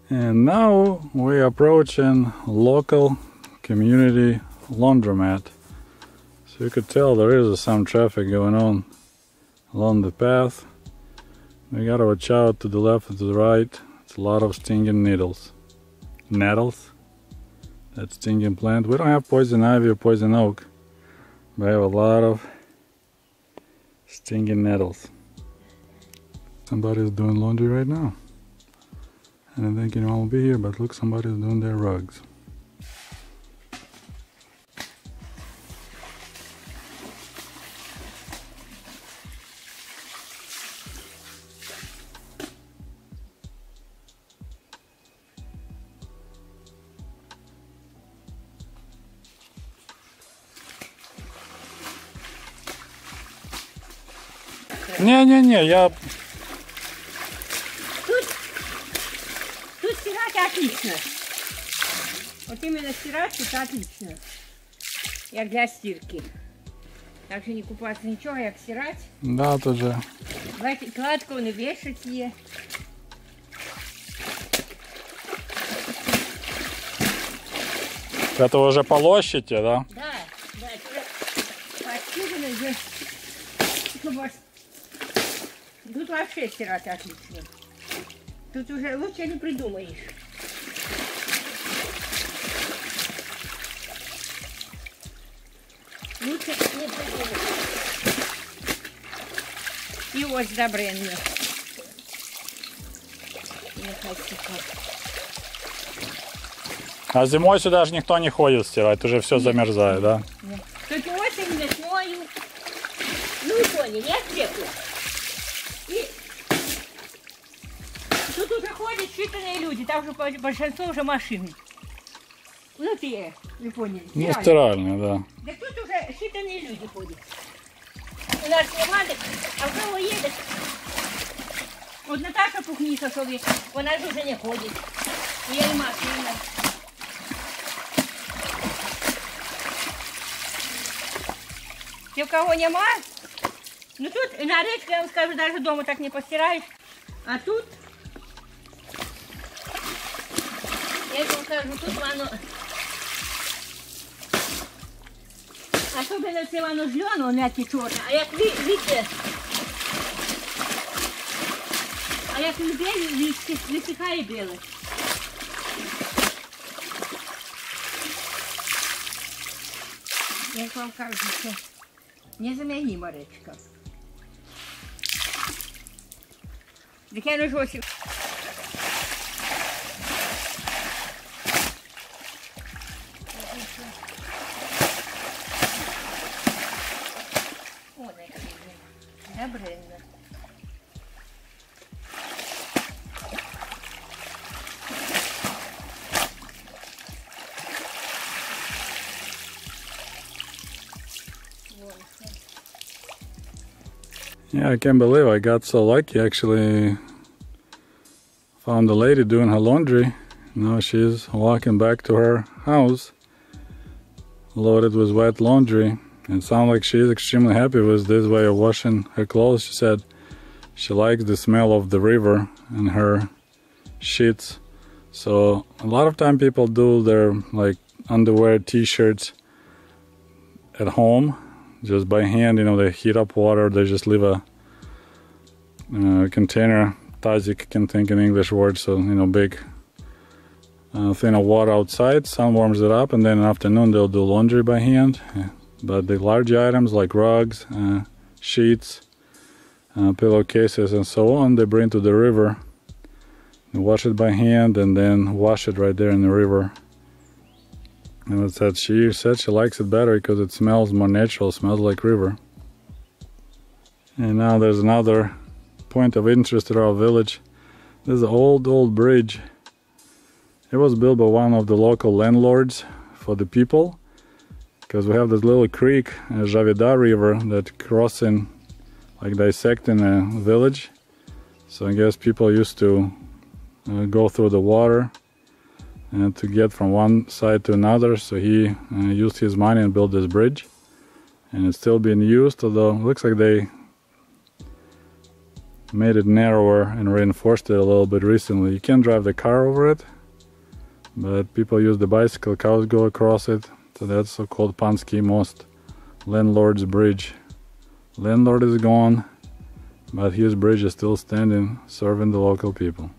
And now we're approaching local community laundromat. So you could tell there is some traffic going on along the path. We gotta watch out to the left and to the right. It's a lot of stinging needles. Nettles? That stinging plant. We don't have poison ivy or poison oak. We have a lot of stinging nettles. Somebody's doing laundry right now. I didn't think anyone will be here, but look, somebody's doing their rugs. Не-не-не, я... Тут стирать отлично. Вот именно стирать тут отлично. Як для стирки. Так что не купаться ничего, як стирать. Да, тут же. Кладку не вешать ее. Это уже полощите, да? Да, да, это постирано уже. Тут вообще стирать отлично. Тут уже лучше не придумаешь. Лучше не придумаешь. И ось добренье. А зимой сюда же никто не ходит стирать, уже все замерзает, да? Нет. Только осень, весною. Ну, поняли, я тепло. И тут уже ходят считанные люди, там уже большинство уже машин. Ну, те, вы поняли, Ну, стиральные, да. Да тут уже считанные люди ходят. У нас нема, а в кого едет? Вот Наташа Пухница собі, вона ж уже не ходить. Є машина. Те, у кого нема, ну тут на речке, я вам скажу, даже дома так не постираешь. А тут, я вам скажу, тут воно, особенно це воно зеленое, м'яке чорне, а як видите, а як біле, висихає біле. Я вам кажу, що незаменима речка. Так я не ось. О, добре. Yeah, I can't believe I got so lucky. Actually found a lady doing her laundry. Now she's walking back to her house loaded with wet laundry. And it sounds like she's extremely happy with this way of washing her clothes. She said she likes the smell of the river and her sheets. So a lot of time people do their like underwear, t-shirts at home just by hand. You know, they heat up water, they just leave a container, tazik, can think in English word, so you know, big thing of water outside. Sun warms it up, and then in the afternoon they'll do laundry by hand. But the large items like rugs, sheets, pillowcases and so on, they bring to the river, and wash it by hand, and then wash it right there in the river. And she said she likes it better because it smells more natural, smells like river. And now there's another point of interest in our village. There's an old bridge. It was built by one of the local landlords for the people, because we have this little creek, Javida River, that crossing, like dissecting a village. So I guess people used to go through the water and to get from one side to another, so he used his money and built this bridge, and it's still being used, although it looks like they made it narrower and reinforced it a little bit recently. You can't drive the car over it, but people use the bicycle, cows go across it. So that's so-called Pansky Most, landlord's bridge. Landlord is gone, but his bridge is still standing, serving the local people.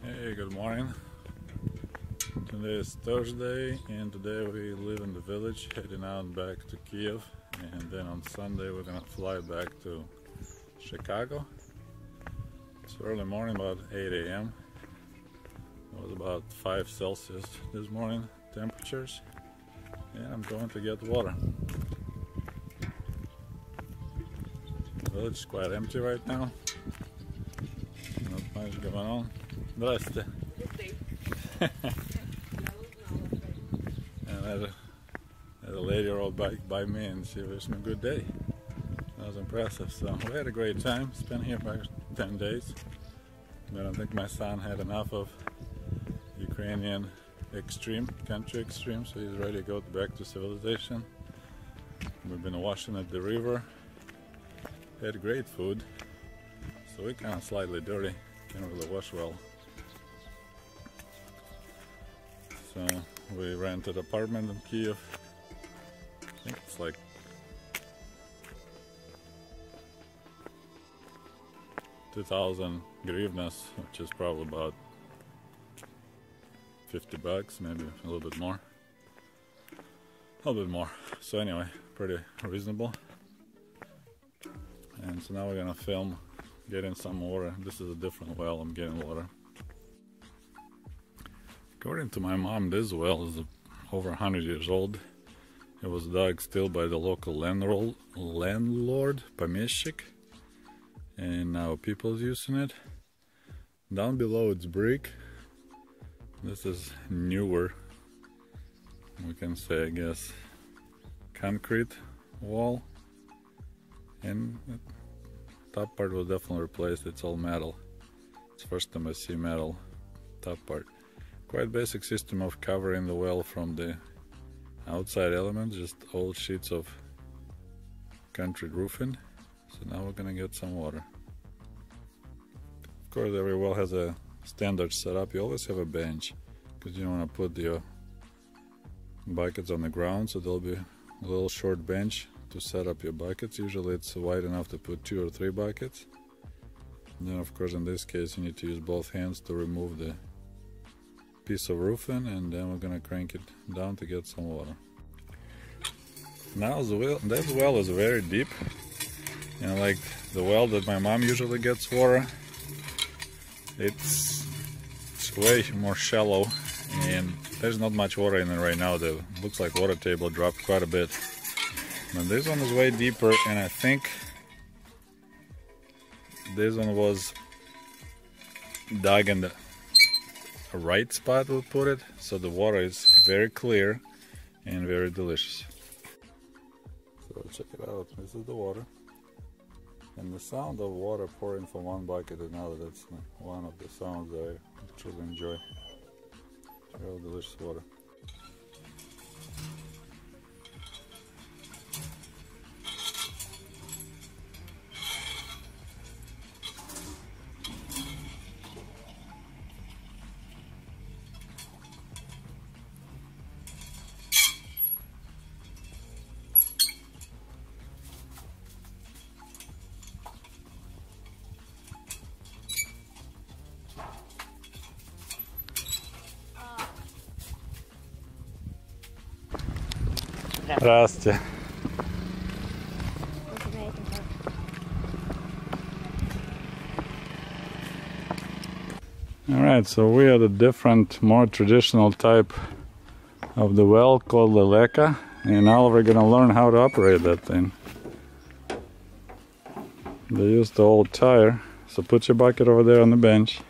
Hey, good morning. Today is Thursday and today we live in the village, heading out back to Kiev, and then on Sunday we're gonna fly back to Chicago. It's early morning, about 8 a.m. It was about 5 Celsius this morning temperatures, and I'm going to get water. The village is quite empty right now. Not much going on. Здрасте. And I had a lady rode by me and she wished me a good day. That was impressive. So we had a great time. Spent here about 10 days. But I think my son had enough of Ukrainian country extreme, so he's ready to go back to civilization. We've been washing at the river. Had great food. So we're kind of slightly dirty. Can't really wash well. So we rented an apartment in Kiev. I think it's like $2,000 hryvnias, which is probably about 50 bucks, maybe a little bit more. A little bit more. So anyway, pretty reasonable. And so now we're gonna film getting some water. This is a different well. I'm getting water. According to my mom, this well is over 100 years old. It was dug still by the local landlord, помещик, and now people's using it. Down below it's brick. This is newer, we can say, I guess, concrete wall, and the top part was definitely replaced. It's all metal. It's the first time I see metal top part. Quite basic system of covering the well from the outside elements, just old sheets of concrete roofing. So now we're gonna get some water. Of course, every well has a standard setup. You always have a bench because you don't want to put your buckets on the ground, so there'll be a little short bench to set up your buckets. Usually it's wide enough to put 2 or 3 buckets. And then of course in this case you need to use both hands to remove the piece of roofing, and then we're gonna crank it down to get some water. Now that well is very deep, and like the well that my mom usually gets water, it's way more shallow, and there's not much water in it right now. It looks like water table dropped quite a bit. But this one is way deeper, and I think this one was dug in the right spot, we'll put it, so the water is very clear and very delicious. So check it out. This is the water, and the sound of water pouring from one bucket to another, that's one of the sounds that I truly enjoy. Real delicious water. Здравствуйте. Alright, so we had a different, more traditional type of the well called leleka, and now we're gonna learn how to operate that thing. They use the old tire, so put your bucket over there on the bench.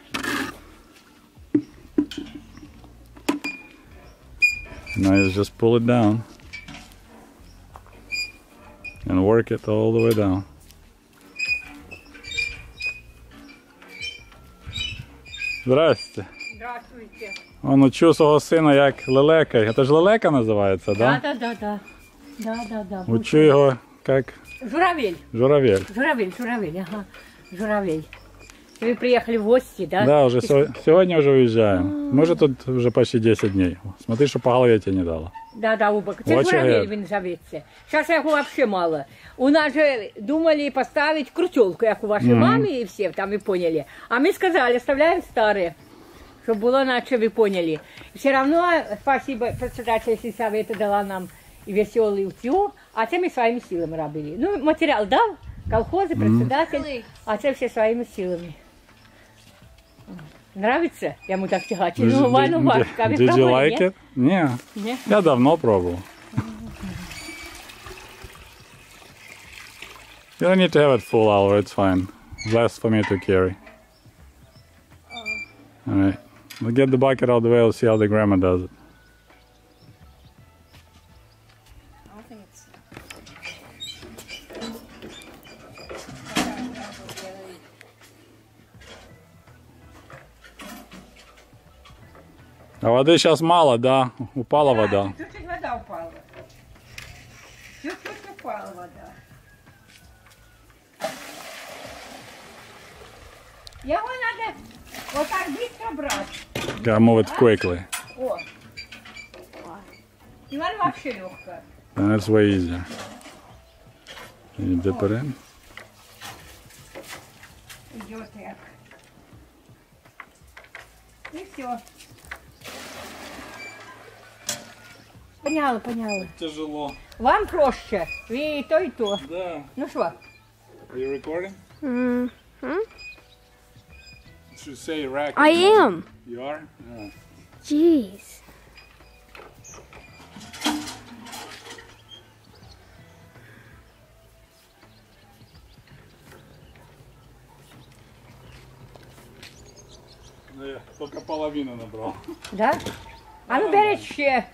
Now you just pull it down and work it all the way down. Здрасте. Здравствуйте. Он учив свого сина як лелека. Це ж лелека називається, да? Да. Учу його як... Журавель. Журавель. Ага. Журавель. Вы приехали в гости, да? Да, уже сегодня уже уезжаем. Мы же тут уже почти 10 дней. Смотри, что по голове тебе не дало. Да, убок. Це журавель він зоветься. Сейчас його вообще мало. У нас же думали поставить крутелку, як у вашей мамы, и все там, вы поняли. А мы сказали, оставляем старые, чтобы было иначе, вы поняли. Все равно, спасибо председателю сельсовета дала нам и веселый утюг, а це мы своими силами робили. Ну, материал дал, Колхози, председатель, а це все своїми силами. Нравится? Я ему так тягать. Ну, Вану важко. Did you like it? Ні. Я давно пробував. You don't need to have it full hour, it's fine. Less for me to carry. Alright. We'll get the bucket out of the way, we'll see how the grandma does it. I think it's... А воды сейчас мало, да? Упала вода. Чуть-чуть вода упала. Чуть-чуть упала вода. Его надо вот так быстро брать. Gotta move it quickly. О. И он вообще легкая. And that's way easier. Can you dip it in? Идет так. И все. Поняла, поняла. Тяжело. Вам проще. Вы и то, и то. Да. Ну что? Are you recording? Should say rack. I am. You are? Yeah. Jeez. Ну, я только половину набрал. Да? А ну берите еще.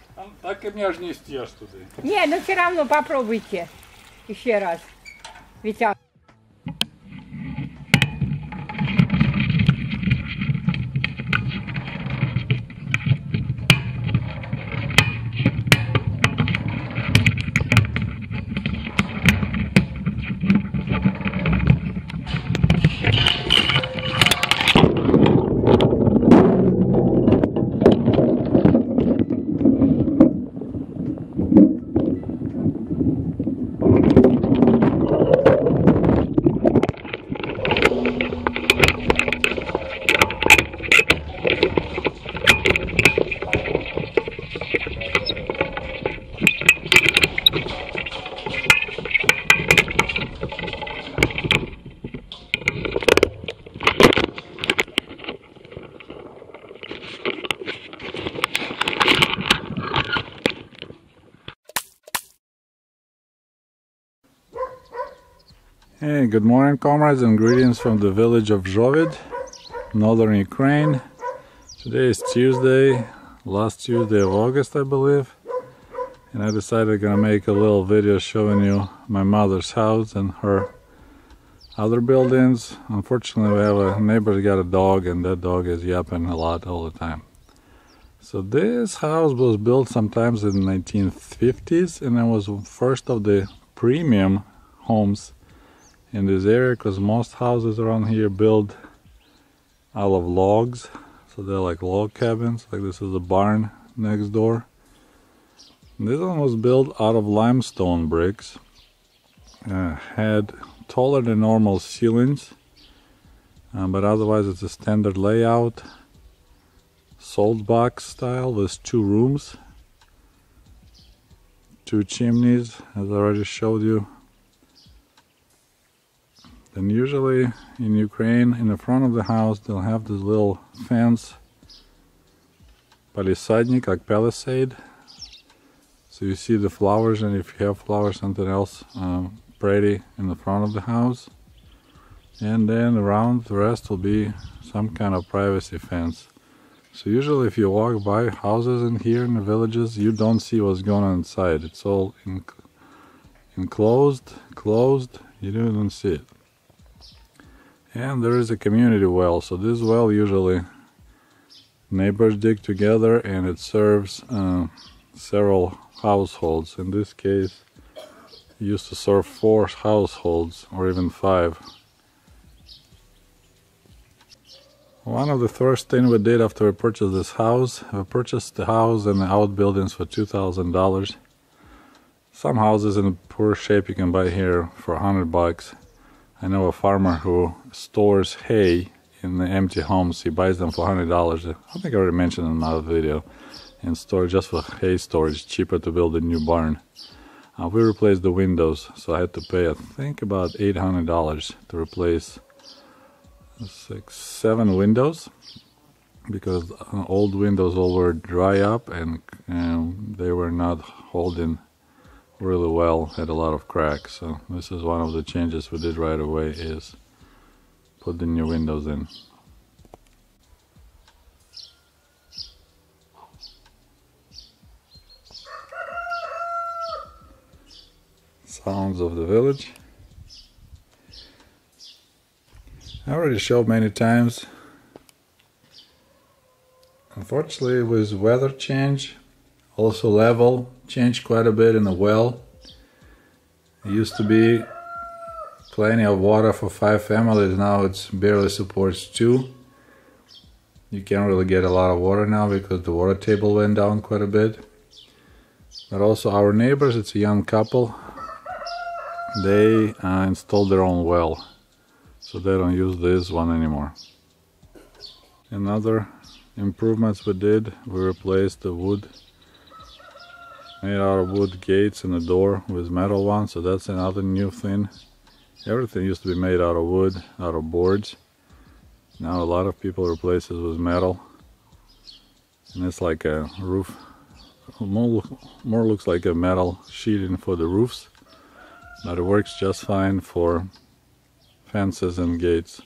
Так и меня ж не стешь туди. Не, ну все равно попробуйте. Еще раз. Ведь Hey, good morning comrades and greetings from the village of Zhovid, northern Ukraine. Today is Tuesday, last Tuesday of August I believe, and I decided I'm gonna make a little video showing you my mother's house and her other buildings. Unfortunately we have a neighbor's got a dog and that dog is yapping a lot all the time. So this house was built sometimes in the 1950s and it was first of the premium homes in this area because most houses around here built out of logs, so they're like log cabins. Like this is a barn next door. This one was built out of limestone bricks, had taller than normal ceilings, but otherwise it's a standard layout, salt box style with 2 rooms, 2 chimneys as I already showed you. And usually in Ukraine, in the front of the house, they'll have this little fence, palissadnik, like palisade. So you see the flowers, and if you have flowers, something else pretty in the front of the house. And then around the rest will be some kind of privacy fence. So usually if you walk by houses in here in the villages, you don't see what's going on inside. It's all enclosed, closed, you don't even see it. And there is a community well, so this well usually neighbors dig together and it serves several households. In this case it used to serve 4 households or even 5. One of the first things we did after we purchased this house, we purchased the house and the outbuildings for $2,000. Some houses in poor shape you can buy here for $100. I know a farmer who stores hay in the empty homes. He buys them for $100. I think I already mentioned in another video. And store just for hay storage, cheaper to build a new barn. We replaced the windows, so I had to pay I think about $800 to replace 7 windows, because old windows all were dry up and they were not holding really well, had a lot of cracks. So this is one of the changes we did right away, is put the new windows in. Sounds of the village. I already showed many times. Unfortunately, with weather change, also level changed quite a bit in the well. It used to be plenty of water for 5 families, now it barely supports 2. You can't really get a lot of water now because the water table went down quite a bit. But also our neighbors, it's a young couple, they installed their own well, so they don't use this one anymore. Another improvements we did, we replaced the wood, made out of wood gates in the door with metal ones, so that's another new thing. Everything used to be made out of wood, out of boards. Now a lot of people replace it with metal, and it's like a roof, more looks like a metal sheeting for the roofs, but it works just fine for fences and gates.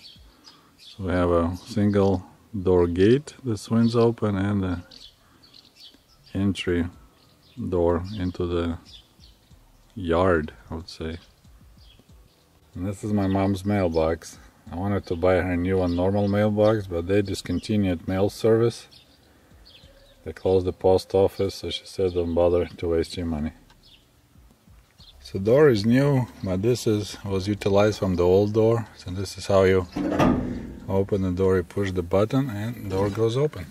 So we have a single door gate that swings open and the entry door into the yard, I would say. And this is my mom's mailbox. I wanted to buy her a new one, normal mailbox, but they discontinued mail service. They closed the post office, so she said don't bother to waste your money. So the door is new, but this was utilized from the old door. So this is how you open the door. You push the button and the door goes open.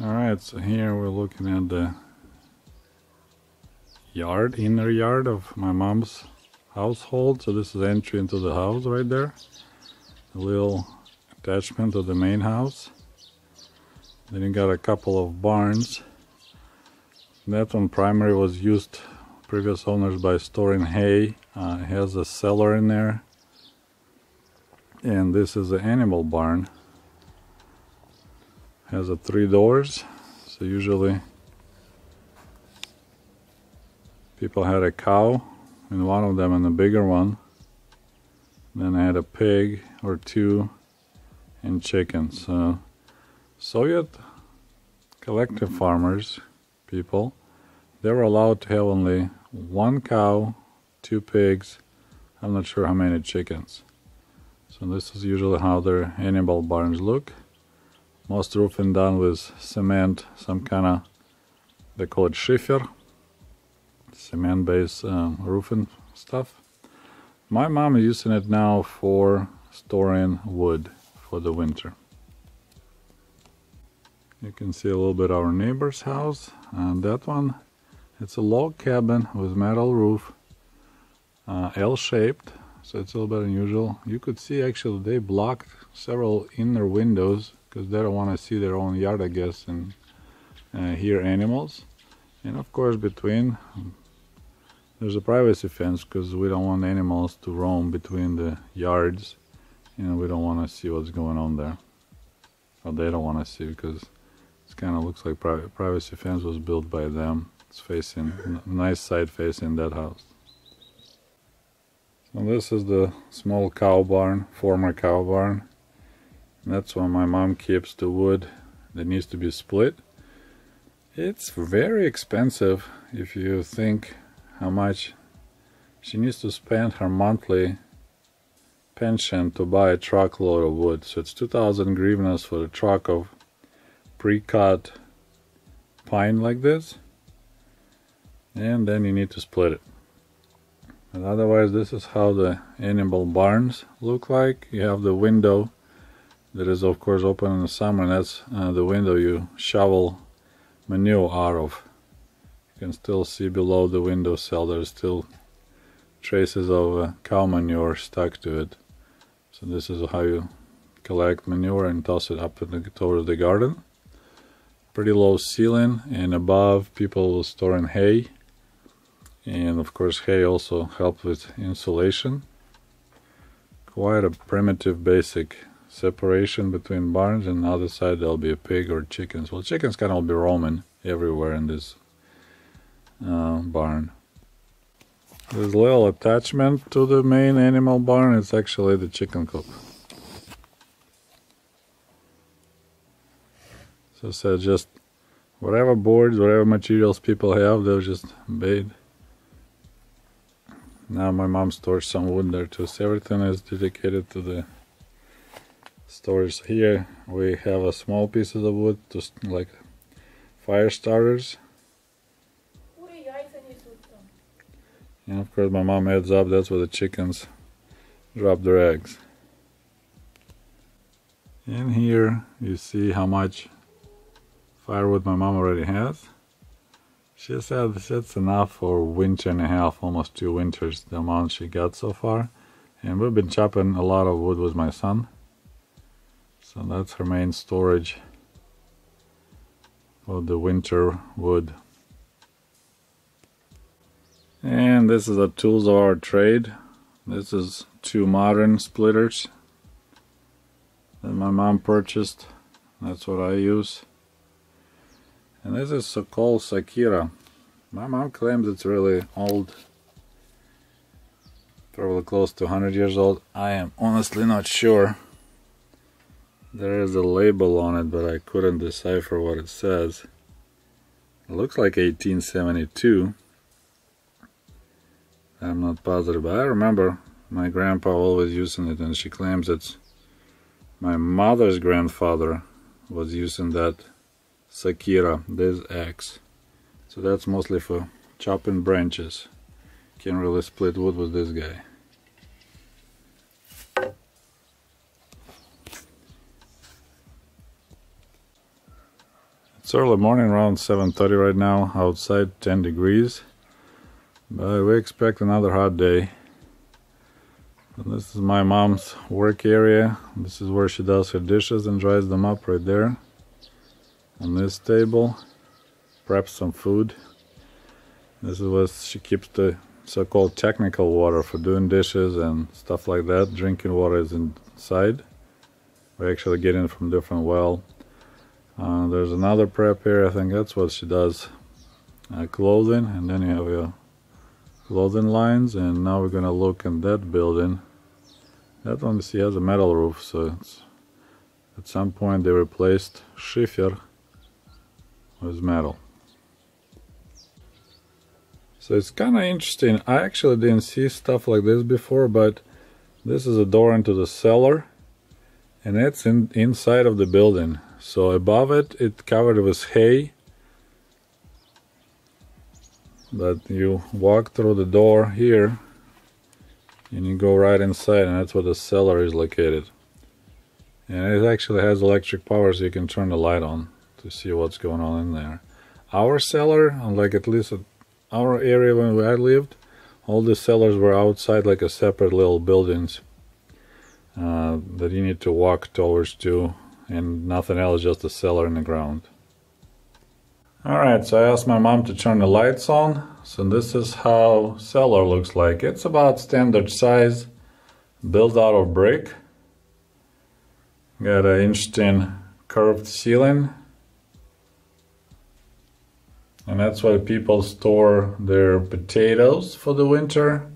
Alright, so here we're looking at the yard, inner yard of my mom's household. So this is entry into the house right there. A little attachment to the main house. Then you got a couple of barns. That one primary was used previous owners by storing hay. It has a cellar in there. And this is the animal barn. Has 3 doors. So usually people had a cow in one of them and a bigger one. Then I had a pig or 2 and chickens. Soviet collective farmers, people, they were allowed to have only 1 cow, 2 pigs, I'm not sure how many chickens. So this is usually how their animal barns look. Most roofing done with cement, some kind of, they call it schiffer, cement-based roofing stuff. My mom is using it now for storing wood for the winter. You can see a little bit our neighbor's house, and that one, it's a log cabin with metal roof, L-shaped, so it's a little bit unusual. You could see actually they blocked several inner windows because they don't want to see their own yard, I guess, and hear animals. And of course between, there's a privacy fence because we don't want animals to roam between the yards, and we don't want to see what's going on there. Or they don't want to see, because it kind of looks like privacy fence was built by them. It's facing, nice side facing that house. So this is the small cow barn, former cow barn. And that's where my mom keeps the wood that needs to be split. It's very expensive if you think how much she needs to spend her monthly pension to buy a truckload of wood. So it's 2,000 hryvnias for a truck of pre-cut pine like this, and then you need to split it. And otherwise, this is how the animal barns look like. You have the window that is of course open in the summer, and that's the window you shovel manure out of. You can still see below the window sill there's still traces of cow manure stuck to it. So this is how you collect manure and toss it up towards the garden. pretty low ceiling, and above people will store in hay. And of course hay also helps with insulation. Quite a primitive basic separation between barns, and on the other side there'll be a pig or chickens. Well, chickens kind of be roaming everywhere in this barn. There's a little attachment to the main animal barn. It's actually the chicken coop. So I said, just whatever boards, whatever materials people have, they'll just bait. Now my mom stores some wood there too, so everything is dedicated to the storage. Here we have a small pieces of wood, just like fire starters. And of course my mom adds up, that's where the chickens drop their eggs. In here you see how much firewood my mom already has. She said that's enough for a winter and a half, almost 2 winters, the amount she got so far. And we've been chopping a lot of wood with my son. So that's her main storage for the winter wood. And this is the tools of our trade. This is 2 modern splitters that my mom purchased. That's what I use. And this is so-called Sakira. My mom claims it's really old. Probably close to 100 years old. I am honestly not sure. There is a label on it, but I couldn't decipher what it says. It looks like 1872. I'm not positive, but I remember my grandpa always using it, and she claims it's my mother's grandfather was using that Sakira, this axe. So that's mostly for chopping branches. Can't really split wood with this guy. It's early morning, around 7:30 right now, outside 10 degrees. But we expect another hot day. And this is my mom's work area. This is where she does her dishes and dries them up right there. On this table, preps some food. This is where she keeps the so-called technical water for doing dishes and stuff like that. Drinking water is inside. We actually get in from different well. There's another prep area. I think that's what she does. Clothing, and then you have your clothing lines. And now we're gonna look in that building. That one, she has a metal roof, so it's, at some point they replaced schiffer with metal. So it's kind of interesting. I actually didn't see stuff like this before, but this is a door into the cellar, and it's inside of the building. So above it, it's covered with hay, but you walk through the door here and you go right inside, and that's where the cellar is located. And it actually has electric power, so you can turn the light on to see what's going on in there. Our cellar, like at least our area when I lived, all the cellars were outside, like a separate little buildings that you need to walk towards to, and nothing else, just a cellar in the ground. Alright, so I asked my mom to turn the lights on. So this is how cellar looks like. It's about standard size, built out of brick. Got an interesting curved ceiling. And that's why people store their potatoes for the winter,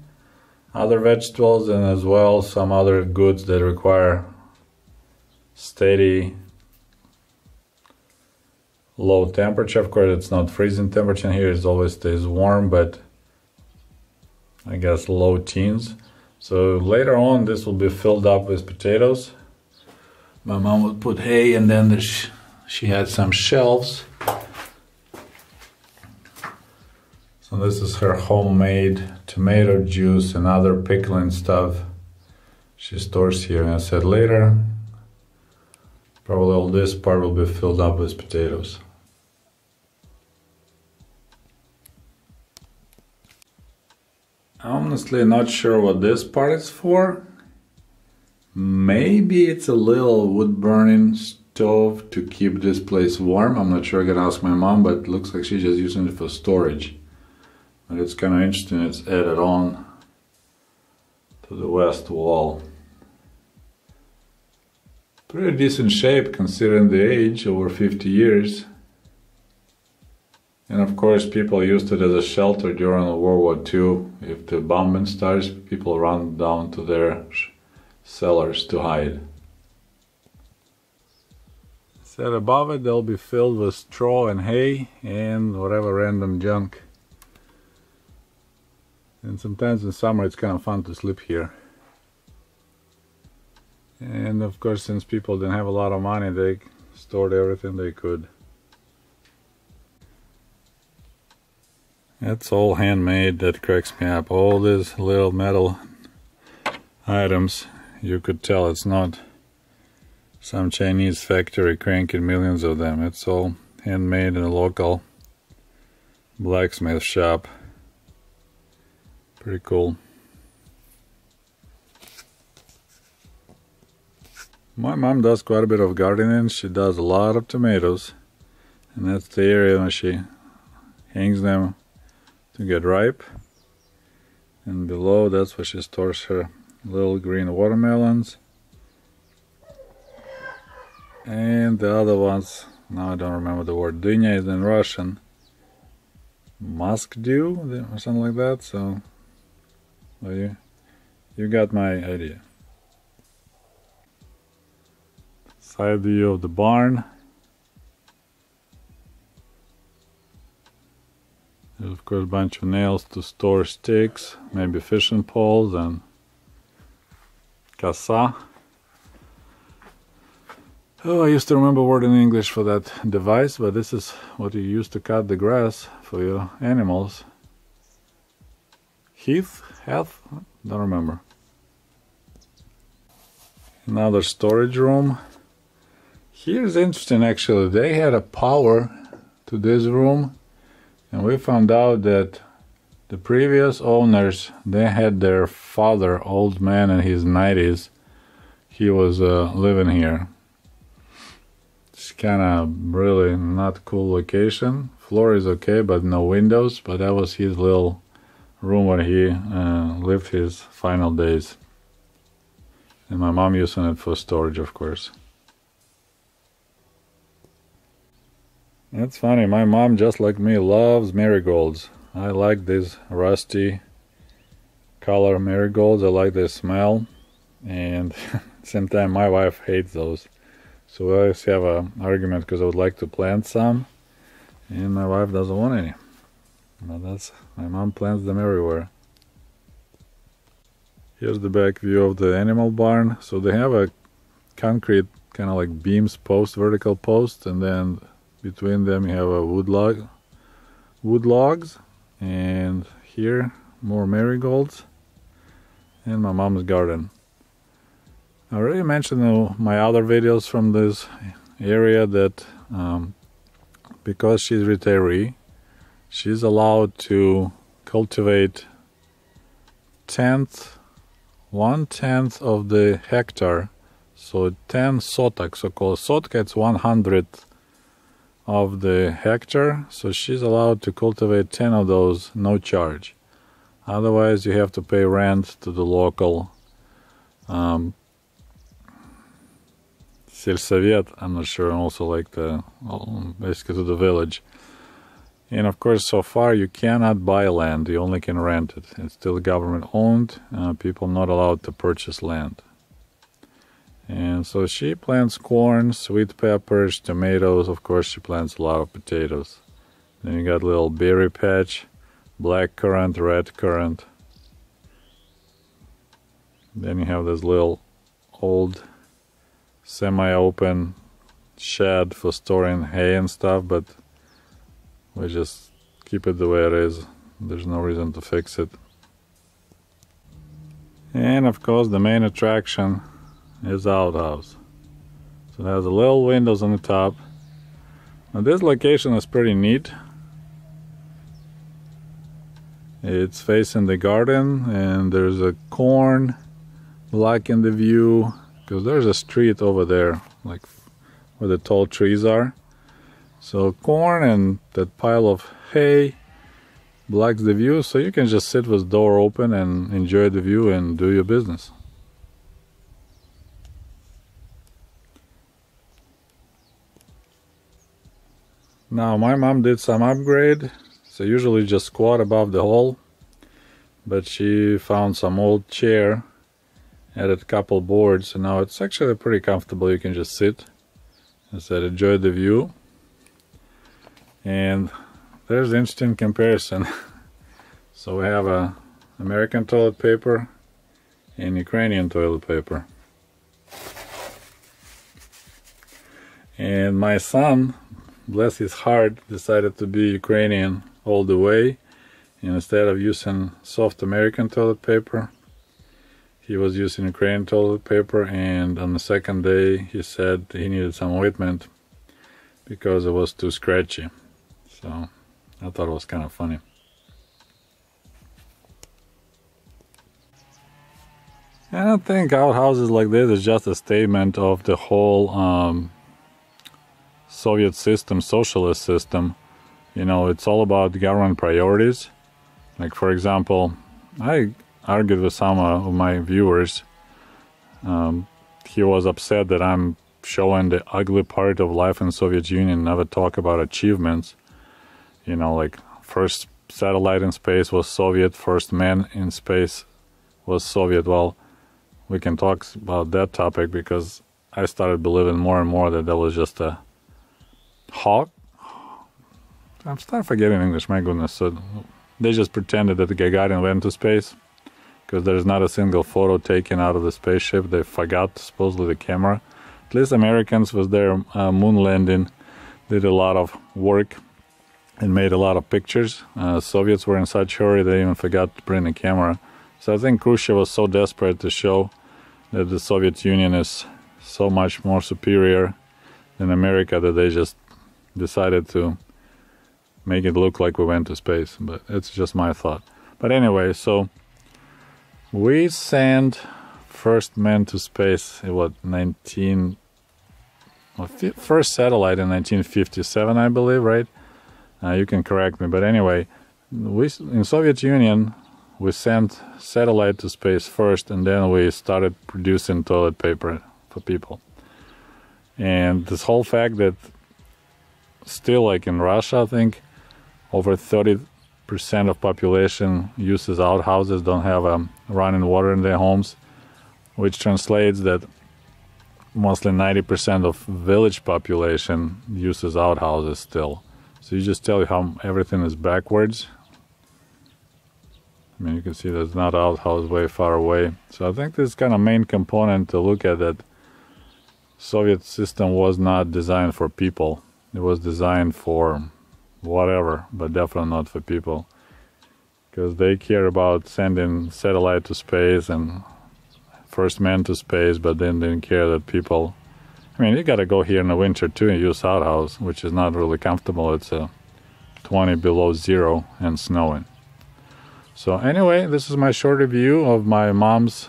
other vegetables, and as well some other goods that require steady low temperature. Of course, it's not freezing temperature here, it always stays warm, but I guess low teens. So later on this will be filled up with potatoes. My mom would put hay, and then she had some shelves. So this is her homemade tomato juice and other pickling stuff she stores here. And I said later, probably all this part will be filled up with potatoes. I'm honestly not sure what this part is for. Maybe it's a little wood burning stove to keep this place warm. I'm not sure, I gotta ask my mom, but it looks like she's just using it for storage. But it's kind of interesting, it's added on to the west wall. Pretty decent shape considering the age, over 50 years. And of course people used it as a shelter during World War II. If the bombing starts, people run down to their cellars to hide. Set above it, they'll be filled with straw and hay and whatever random junk. And sometimes in summer it's kind of fun to sleep here. And of course, since people didn't have a lot of money, they stored everything they could. It's all handmade, that cracks me up. All these little metal items, you could tell it's not some Chinese factory cranking millions of them. It's all handmade in a local blacksmith shop. Pretty cool. My mom does quite a bit of gardening. She does a lot of tomatoes, and that's the area where she hangs them to get ripe. And below, that's where she stores her little green watermelons. And the other ones, now I don't remember the word. Dynya is in Russian. Muskdew or something like that. So, well, you got my idea. Side view of the barn. There's of course a bunch of nails to store sticks, maybe fishing poles and kasa. Oh, I used to remember a word in English for that device, but this is what you use to cut the grass for your animals. Heath? Heath? Don't remember. Another storage room. Here's interesting actually, they had a power to this room, and we found out that the previous owners, they had their father, old man in his 90s, he was living here. It's kind of really not cool location. Floor is okay, but no windows, but that was his little room where he lived his final days. And my mom using it for storage, of course. It's funny, my mom, just like me, loves marigolds. I like these rusty color marigolds, I like their smell, and at the same time my wife hates those. So we always have an argument because I would like to plant some, and my wife doesn't want any. But that's, my mom plants them everywhere. Here's the back view of the animal barn. So they have a concrete kind of like beams post, vertical post, and then between them you have a wood logs, and here more marigolds, and my mom's garden. I already mentioned in my other videos from this area that because she's retiree, she's allowed to cultivate 1/10 of the hectare, so 10 sotak, so-called sotka, it's 100th of the hectare, so she's allowed to cultivate 10 of those, no charge. Otherwise you have to pay rent to the local Sельсовет, I'm not sure, and also like the, basically to the village. And of course, so far you cannot buy land, you only can rent it. It's still government owned, people are not allowed to purchase land. And so she plants corn, sweet peppers, tomatoes, of course she plants a lot of potatoes. Then you got a little berry patch, black currant, red currant. Then you have this little old semi-open shed for storing hay and stuff, but we just keep it the way it is. There's no reason to fix it. And of course the main attraction is the outhouse. So it has a little windows on the top. Now this location is pretty neat. It's facing the garden, and there's a corn blocking the view, because there's a street over there, like where the tall trees are. So corn and that pile of hay blocks the view, so you can just sit with the door open and enjoy the view and do your business. Now my mom did some upgrade, so usually just squat above the hole, but she found some old chair, added a couple boards, and now it's actually pretty comfortable. You can just sit. I said enjoy the view. And there's an interesting comparison. So we have a American toilet paper and Ukrainian toilet paper. And my son, bless his heart, decided to be Ukrainian all the way. And instead of using soft American toilet paper, he was using Ukrainian toilet paper. And on the second day he said he needed some ointment because it was too scratchy. So I thought it was kind of funny. And I think outhouses like this is just a statement of the whole Soviet system, socialist system. You know, it's all about government priorities. Like, for example, I argued with some of my viewers. He was upset that I'm showing the ugly part of life in Soviet Union, never talk about achievements. You know, like first satellite in space was Soviet, first man in space was Soviet. Well, we can talk about that topic because I started believing more and more that that was just a hawk. I'm starting forgetting English, my goodness. So they just pretended that the Gagarin went to space because there's not a single photo taken out of the spaceship. They forgot supposedly the camera. At least Americans with their moon landing did a lot of work and made a lot of pictures. Soviets were in such a hurry they even forgot to bring a camera. So I think Khrushchev was so desperate to show that the Soviet Union is so much more superior than America that they just decided to make it look like we went to space. But it's just my thought. But anyway, so we sent first man to space in first satellite in 1957, I believe, right? You can correct me, but anyway, in Soviet Union we sent satellite to space first, and then we started producing toilet paper for people. And this whole fact that still, like in Russia, I think over 30% of population uses outhouses, don't have running water in their homes, which translates that mostly 90% of village population uses outhouses still. So you just tell you how everything is backwards. I mean, you can see there's not an outhouse way far away. So I think this is kind of main component to look at, that Soviet system was not designed for people. It was designed for whatever, but definitely not for people. Because they care about sending satellite to space and first man to space, but then didn't care that people... I mean, you gotta go here in the winter too and use outhouse, which is not really comfortable. It's 20 below zero and snowing. So anyway, this is my short review of my mom's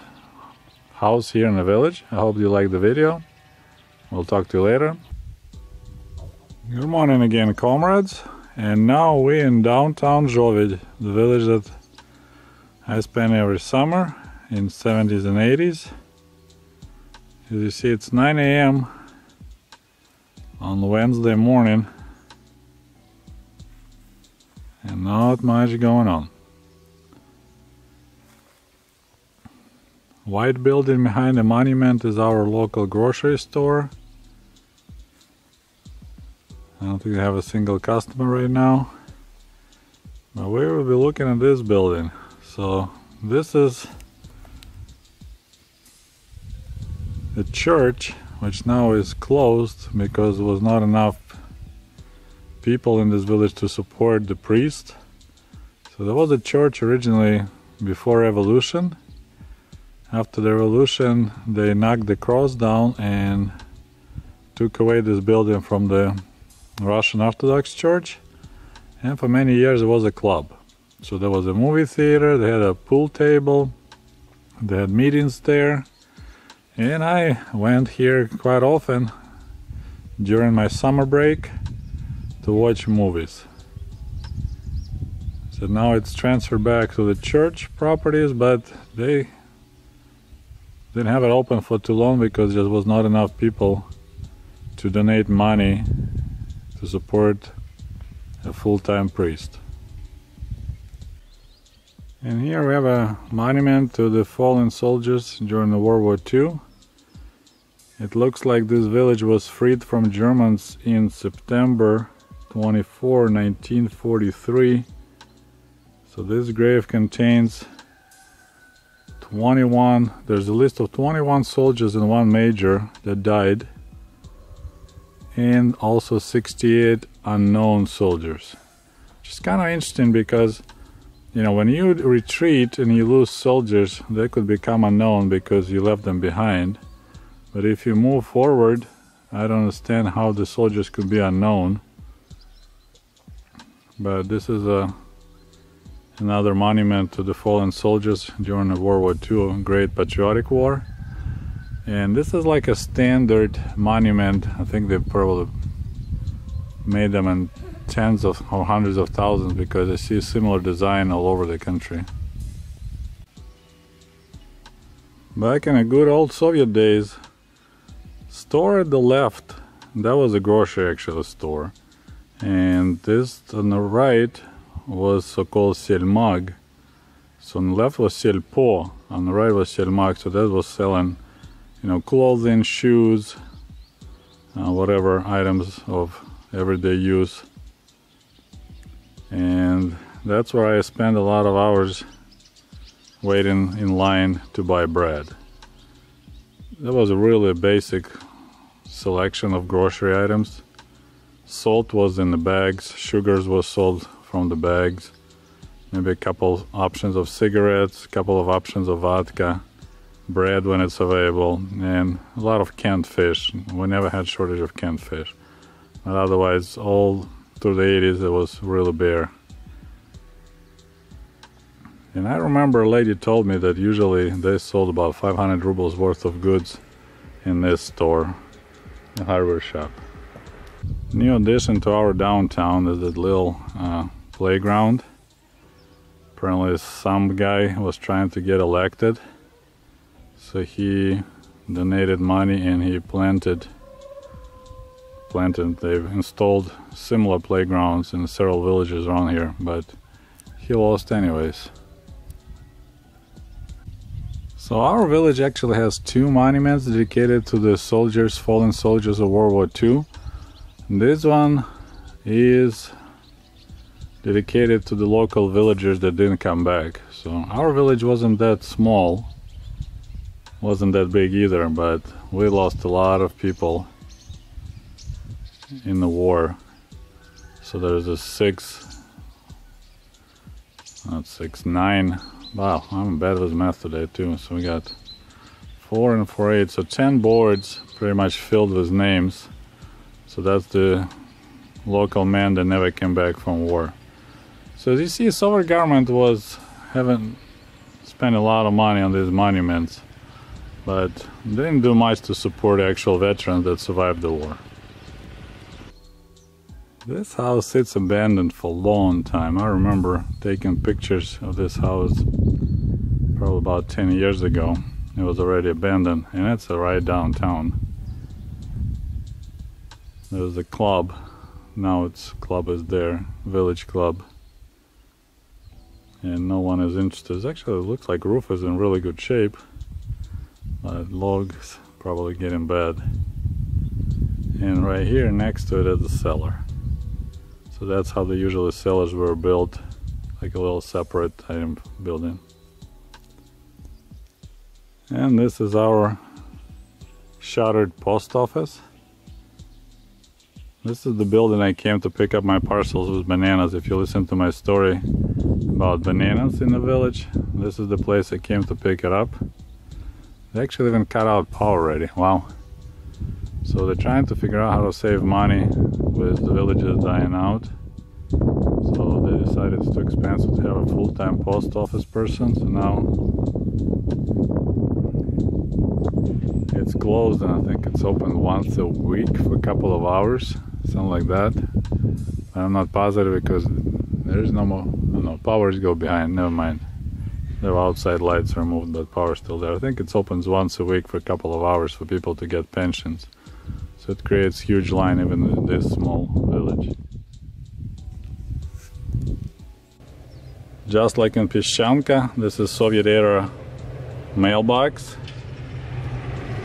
house here in the village. I hope you liked the video. We'll talk to you later. Good morning again, comrades. And now we're in downtown Zhoved, the village that I spend every summer in 70s and 80s. As you see, it's 9 a.m. on Wednesday morning, and not much going on. White building behind the monument is our local grocery store. I don't think we have a single customer right now, but we will be looking at this building. So this is the church, which now is closed because there was not enough people in this village to support the priest. So there was a church originally before revolution. After the revolution, they knocked the cross down and took away this building from the Russian Orthodox Church, and for many years it was a club. So there was a movie theater, they had a pool table, they had meetings there. And I went here quite often during my summer break to watch movies. So now it's transferred back to the church properties, but they didn't have it open for too long because there was not enough people to donate money to support a full-time priest. And here we have a monument to the fallen soldiers during the World War II. It looks like this village was freed from Germans in September 24, 1943. So this grave contains 21, there's a list of 21 soldiers and one major that died, and also 68 unknown soldiers. Which is kind of interesting because, you know, when you retreat and you lose soldiers, they could become unknown because you left them behind. But if you move forward, I don't understand how the soldiers could be unknown. But this is another monument to the fallen soldiers during the World War II Great Patriotic War. And this is like a standard monument. I think they probably made them in tens of or hundreds of thousands because I see similar design all over the country. Back in the good old Soviet days, store at the left, that was a grocery actually store. And this on the right was so-called Selmag. So on the left was Selpo, on the right was Selmag, so that was selling, you know, clothing, shoes, whatever items of everyday use. And that's where I spent a lot of hours waiting in line to buy bread. That was a really basic selection of grocery items. Salt was in the bags, sugars was sold from the bags, maybe a couple options of cigarettes, a couple of options of vodka, bread when it's available, and a lot of canned fish. We never had shortage of canned fish. But otherwise, all through the 80s, it was really bare. And I remember a lady told me that usually they sold about 500 rubles worth of goods in this store, the hardware shop. New addition to our downtown is that little playground. Apparently some guy was trying to get elected, so he donated money and he planted. They've installed similar playgrounds in several villages around here, but he lost anyways. So our village actually has two monuments dedicated to the soldiers, fallen soldiers of World War II. This one is dedicated to the local villagers that didn't come back. So our village wasn't that small, wasn't that big either, but we lost a lot of people in the war. So there's a 9. Wow, I'm bad with math today too. So we got 4 and 4, 8, so 10 boards pretty much filled with names. So that's the local men that never came back from war. So as you see, Soviet government haven't spent a lot of money on these monuments, but they didn't do much to support actual veterans that survived the war. This house sits abandoned for a long time. I remember taking pictures of this house probably about 10 years ago. It was already abandoned, and it's right downtown. There's a club. Now its club is there, village club. And no one is interested. Actually, it looks like roof is in really good shape. But logs probably getting bad. And right here next to it is the cellar. So that's how the usually cellars were built, like a little separate item building. And this is our shuttered post office. This is the building I came to pick up my parcels with bananas. If you listen to my story about bananas in the village, this is the place I came to pick it up. They actually even cut out power already. Wow. So they're trying to figure out how to save money with the villages dying out. So they decided it's too expensive to have a full-time post office person. So now it's closed, and I think it's open once a week for a couple of hours, something like that. I'm not positive because there is no more. No, powers go behind. Never mind. There are outside lights removed, but power's still there. I think it opens once a week for a couple of hours for people to get pensions. So it creates huge line even in this small village. Just like in Pishchanka, this is Soviet era mailbox.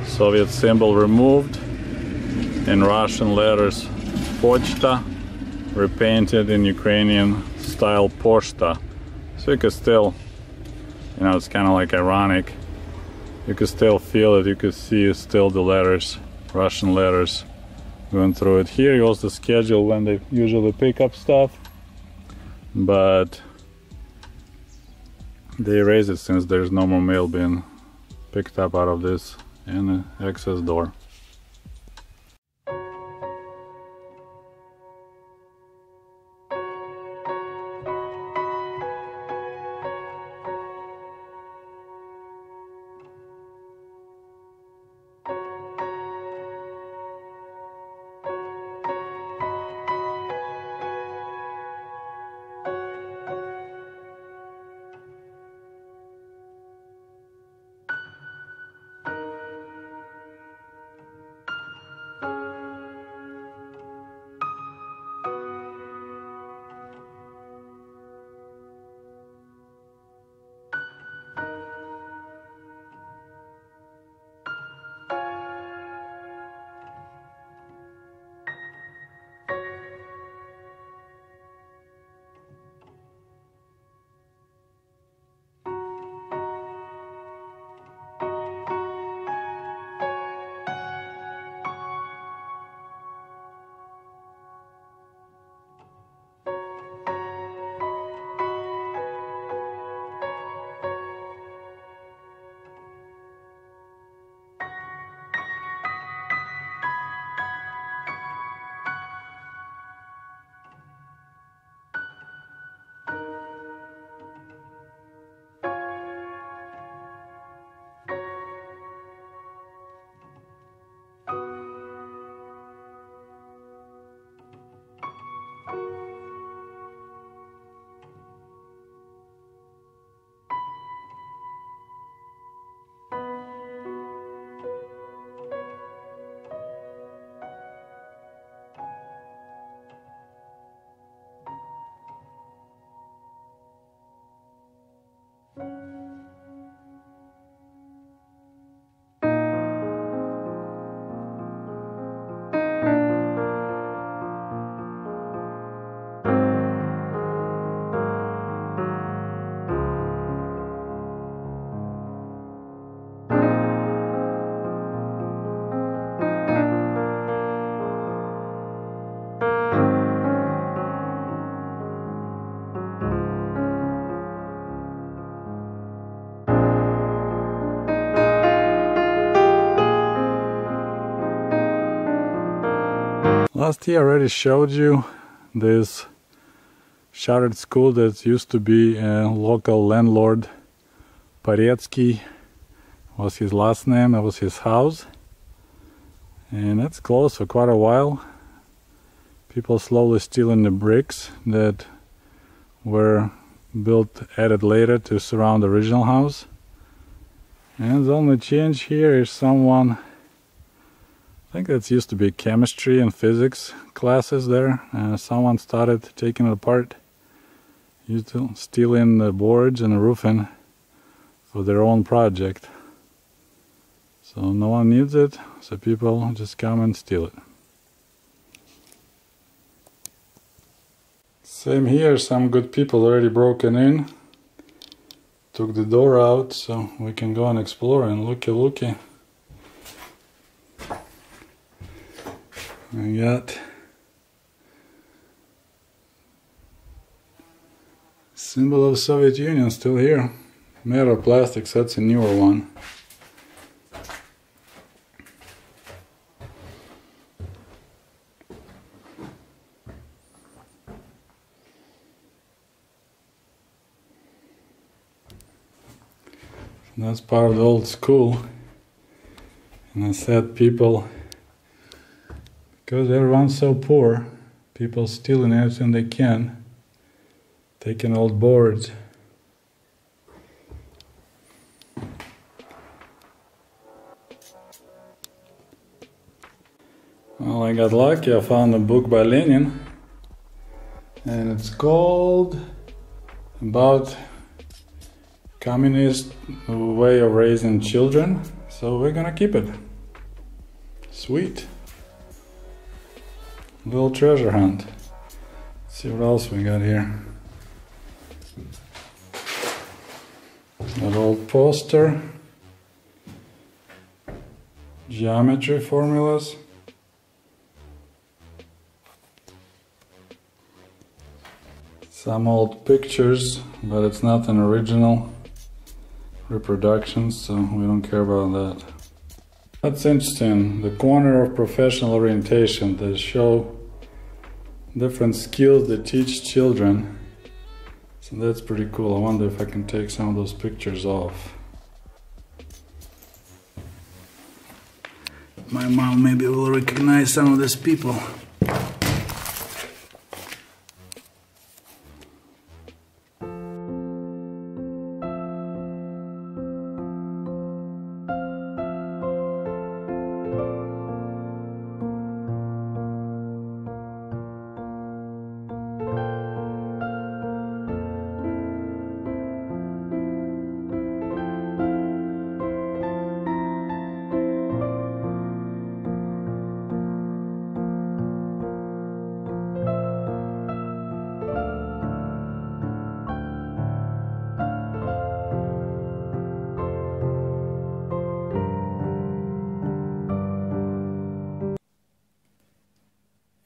Soviet symbol removed. In Russian letters, Pochta, repainted in Ukrainian style Pochta. So you can still, you know, it's kind of like ironic. You can still feel it, you can see still the letters, Russian letters going through it. Here you also schedule when they usually pick up stuff, but they erase it since there's no more mail being picked up out of this and the access door. Last year I already showed you this shuttered school that used to be a local landlord. Paretsky was his last name, that was his house. And that's closed for quite a while. People slowly stealing the bricks that were built, added later to surround the original house. And the only change here is someone, I think that used to be chemistry and physics classes there. Someone started taking it apart, used to steal in the boards and the roofing for their own project. So no one needs it, so people just come and steal it. Same here, some good people already broken in. Took the door out so we can go and explore, and looky. We got symbol of Soviet Union still here. Made of plastics, that's a newer one. That's part of the old school. And I said people, because everyone's so poor, people stealing everything they can, taking old boards. Well, I got lucky, I found a book by Lenin, and it's called about communist way of raising children, so we're gonna keep it. Sweet. Little treasure hunt. Let's see what else we got here. That old poster. Geometry formulas. Some old pictures, but it's not an original reproduction, so we don't care about that. That's interesting. The corner of professional orientation. They show different skills they teach children. So that's pretty cool. I wonder if I can take some of those pictures off. My mom maybe will recognize some of these people.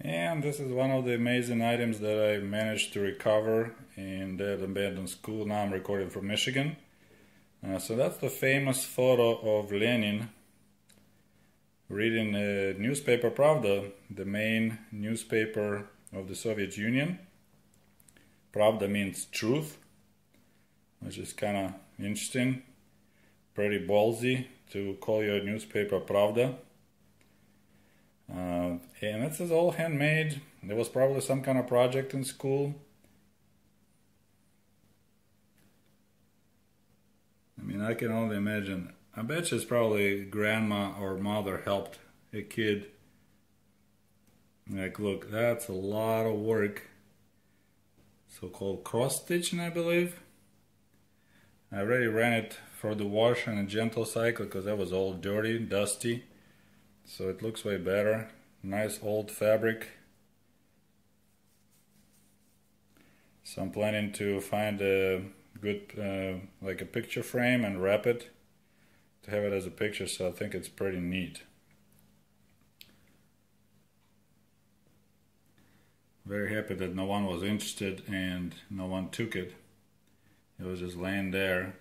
And this is one of the amazing items that I managed to recover in that abandoned school. Now I'm recording from Michigan. So that's the famous photo of Lenin reading the newspaper Pravda, the main newspaper of the Soviet Union. Pravda means truth, which is kind of interesting. Pretty ballsy to call your newspaper Pravda. And this is all handmade. There was probably some kind of project in school. I mean, I can only imagine. I bet you it's probably grandma or mother helped a kid. Like, look, that's a lot of work. So-called cross-stitching, I believe. I already ran it for the wash on a gentle cycle because that was all dirty, dusty. So it looks way better. Nice old fabric. So I'm planning to find a good, like a picture frame and wrap it to have it as a picture, so I think it's pretty neat. Very happy that no one was interested and no one took it. It was just laying there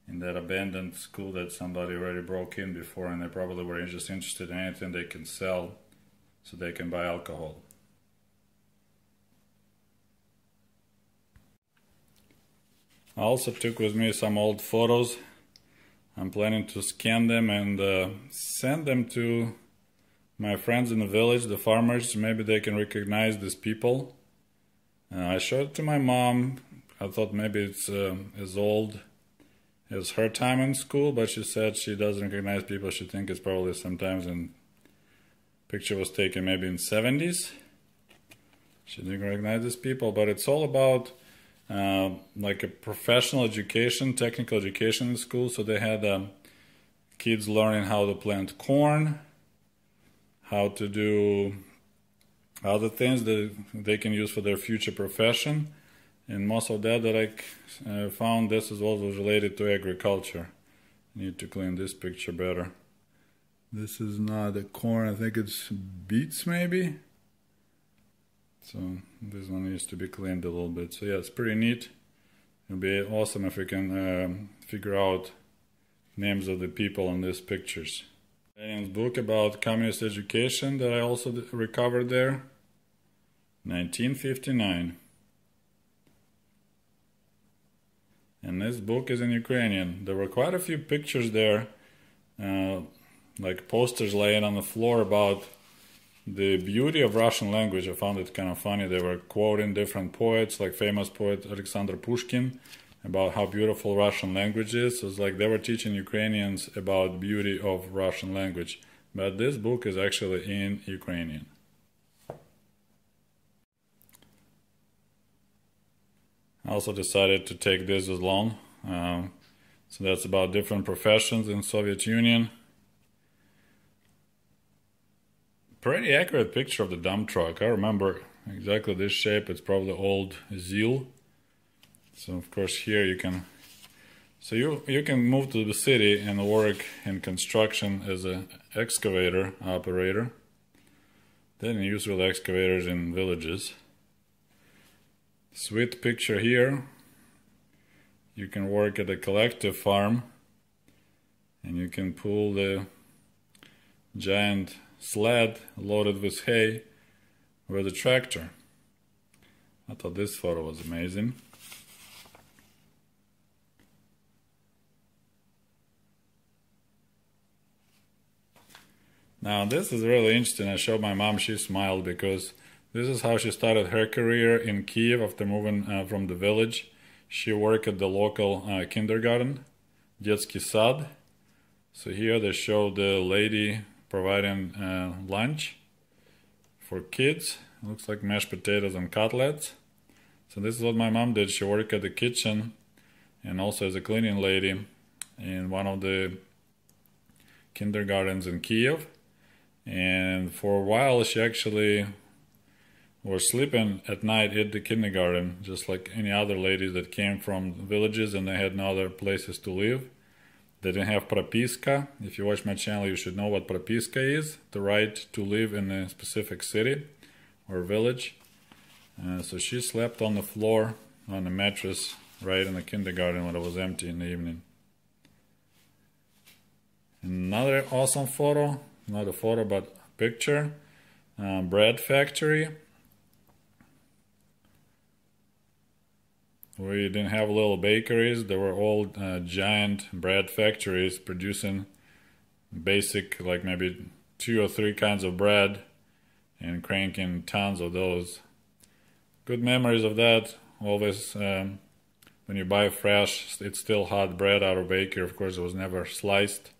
in that abandoned school that somebody already broke in before, and they probably were just interested in anything they can sell so they can buy alcohol. I also took with me some old photos. I'm planning to scan them and send them to my friends in the village, the farmers. Maybe they can recognize these people. I showed it to my mom. I thought maybe it's as old as her time in school, but she said she doesn't recognize people. She thinks it's probably sometimes in picture was taken maybe in 70s. She didn't recognize these people, but it's all about like a professional education, technical education in school. So they had kids learning how to plant corn, how to do other things that they can use for their future profession. And most of that I found, this is also related to agriculture. Need to clean this picture better. This is not a corn, I think it's beets maybe. So this one needs to be cleaned a little bit. So yeah, it's pretty neat. It'll be awesome if we can figure out names of the people in these pictures. Lenin's book about communist education that I also recovered there. 1959. And this book is in Ukrainian. There were quite a few pictures there. like posters laying on the floor about the beauty of Russian language. I found it kind of funny. They were quoting different poets, like famous poet Alexander Pushkin, about how beautiful Russian language is. So it's like they were teaching Ukrainians about beauty of Russian language. But this book is actually in Ukrainian. I also decided to take this along. So that's about different professions in Soviet Union. Pretty accurate picture of the dump truck. I remember exactly this shape. It's probably old ZIL. So of course here you can, so you can move to the city and work in construction as an excavator operator. They didn't use real excavators in villages. Sweet picture here. You can work at a collective farm and you can pull the giant sled loaded with hay with a tractor. I thought this photo was amazing. Now this is really interesting. I showed my mom, she smiled because this is how she started her career in Kiev after moving from the village. She worked at the local kindergarten, Детский сад. So here they show the lady providing lunch for kids. It looks like mashed potatoes and cutlets. So this is what my mom did. She worked at the kitchen and also as a cleaning lady in one of the kindergartens in Kiev. And for a while she actually was sleeping at night at the kindergarten, just like any other ladies that came from villages and they had no other places to live. They didn't have propiska. If you watch my channel, you should know what propiska is, the right to live in a specific city or village. So she slept on the floor on a mattress right in the kindergarten when it was empty in the evening. Another awesome photo, not a photo but a picture, bread factory. We didn't have little bakeries. There were all giant bread factories producing basic, like maybe 2 or 3 kinds of bread and cranking tons of those. Good memories of that. Always when you buy fresh, it's still hot bread out of bakery. Of course, it was never sliced.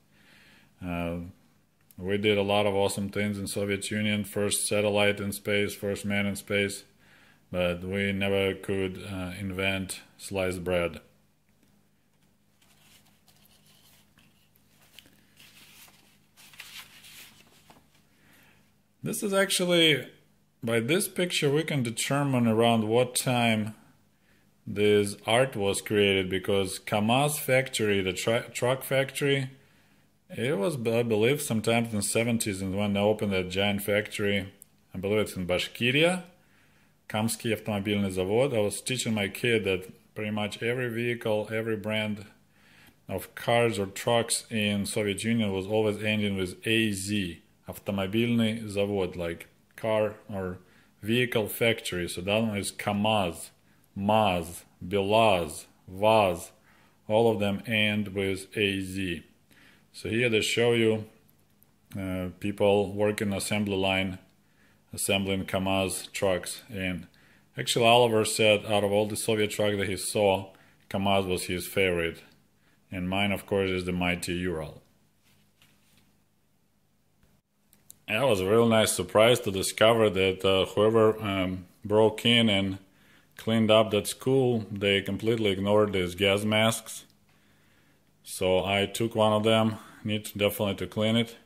We did a lot of awesome things in Soviet Union. First satellite in space, first man in space. But we never could invent sliced bread. This is actually, by this picture we can determine around what time this art was created, because KAMAZ factory, the truck factory, it was, I believe, sometimes in the 70s, and when they opened that giant factory, I believe it's in Bashkiria, Kamsky автомобильный завод. I was teaching my kid that pretty much every vehicle, every brand of cars or trucks in Soviet Union was always ending with AZ, автомобильный завод, like car or vehicle factory. So that one is KAMAZ, MAZ, BelAZ, VAZ, all of them end with AZ. So here they show you people working assembly line, assembling KAMAZ trucks. And actually Oliver said out of all the Soviet trucks that he saw, KAMAZ was his favorite. And mine, of course, is the mighty Ural. That was a real nice surprise to discover that whoever broke in and cleaned up that school, they completely ignored these gas masks. So I took one of them, need definitely to clean it.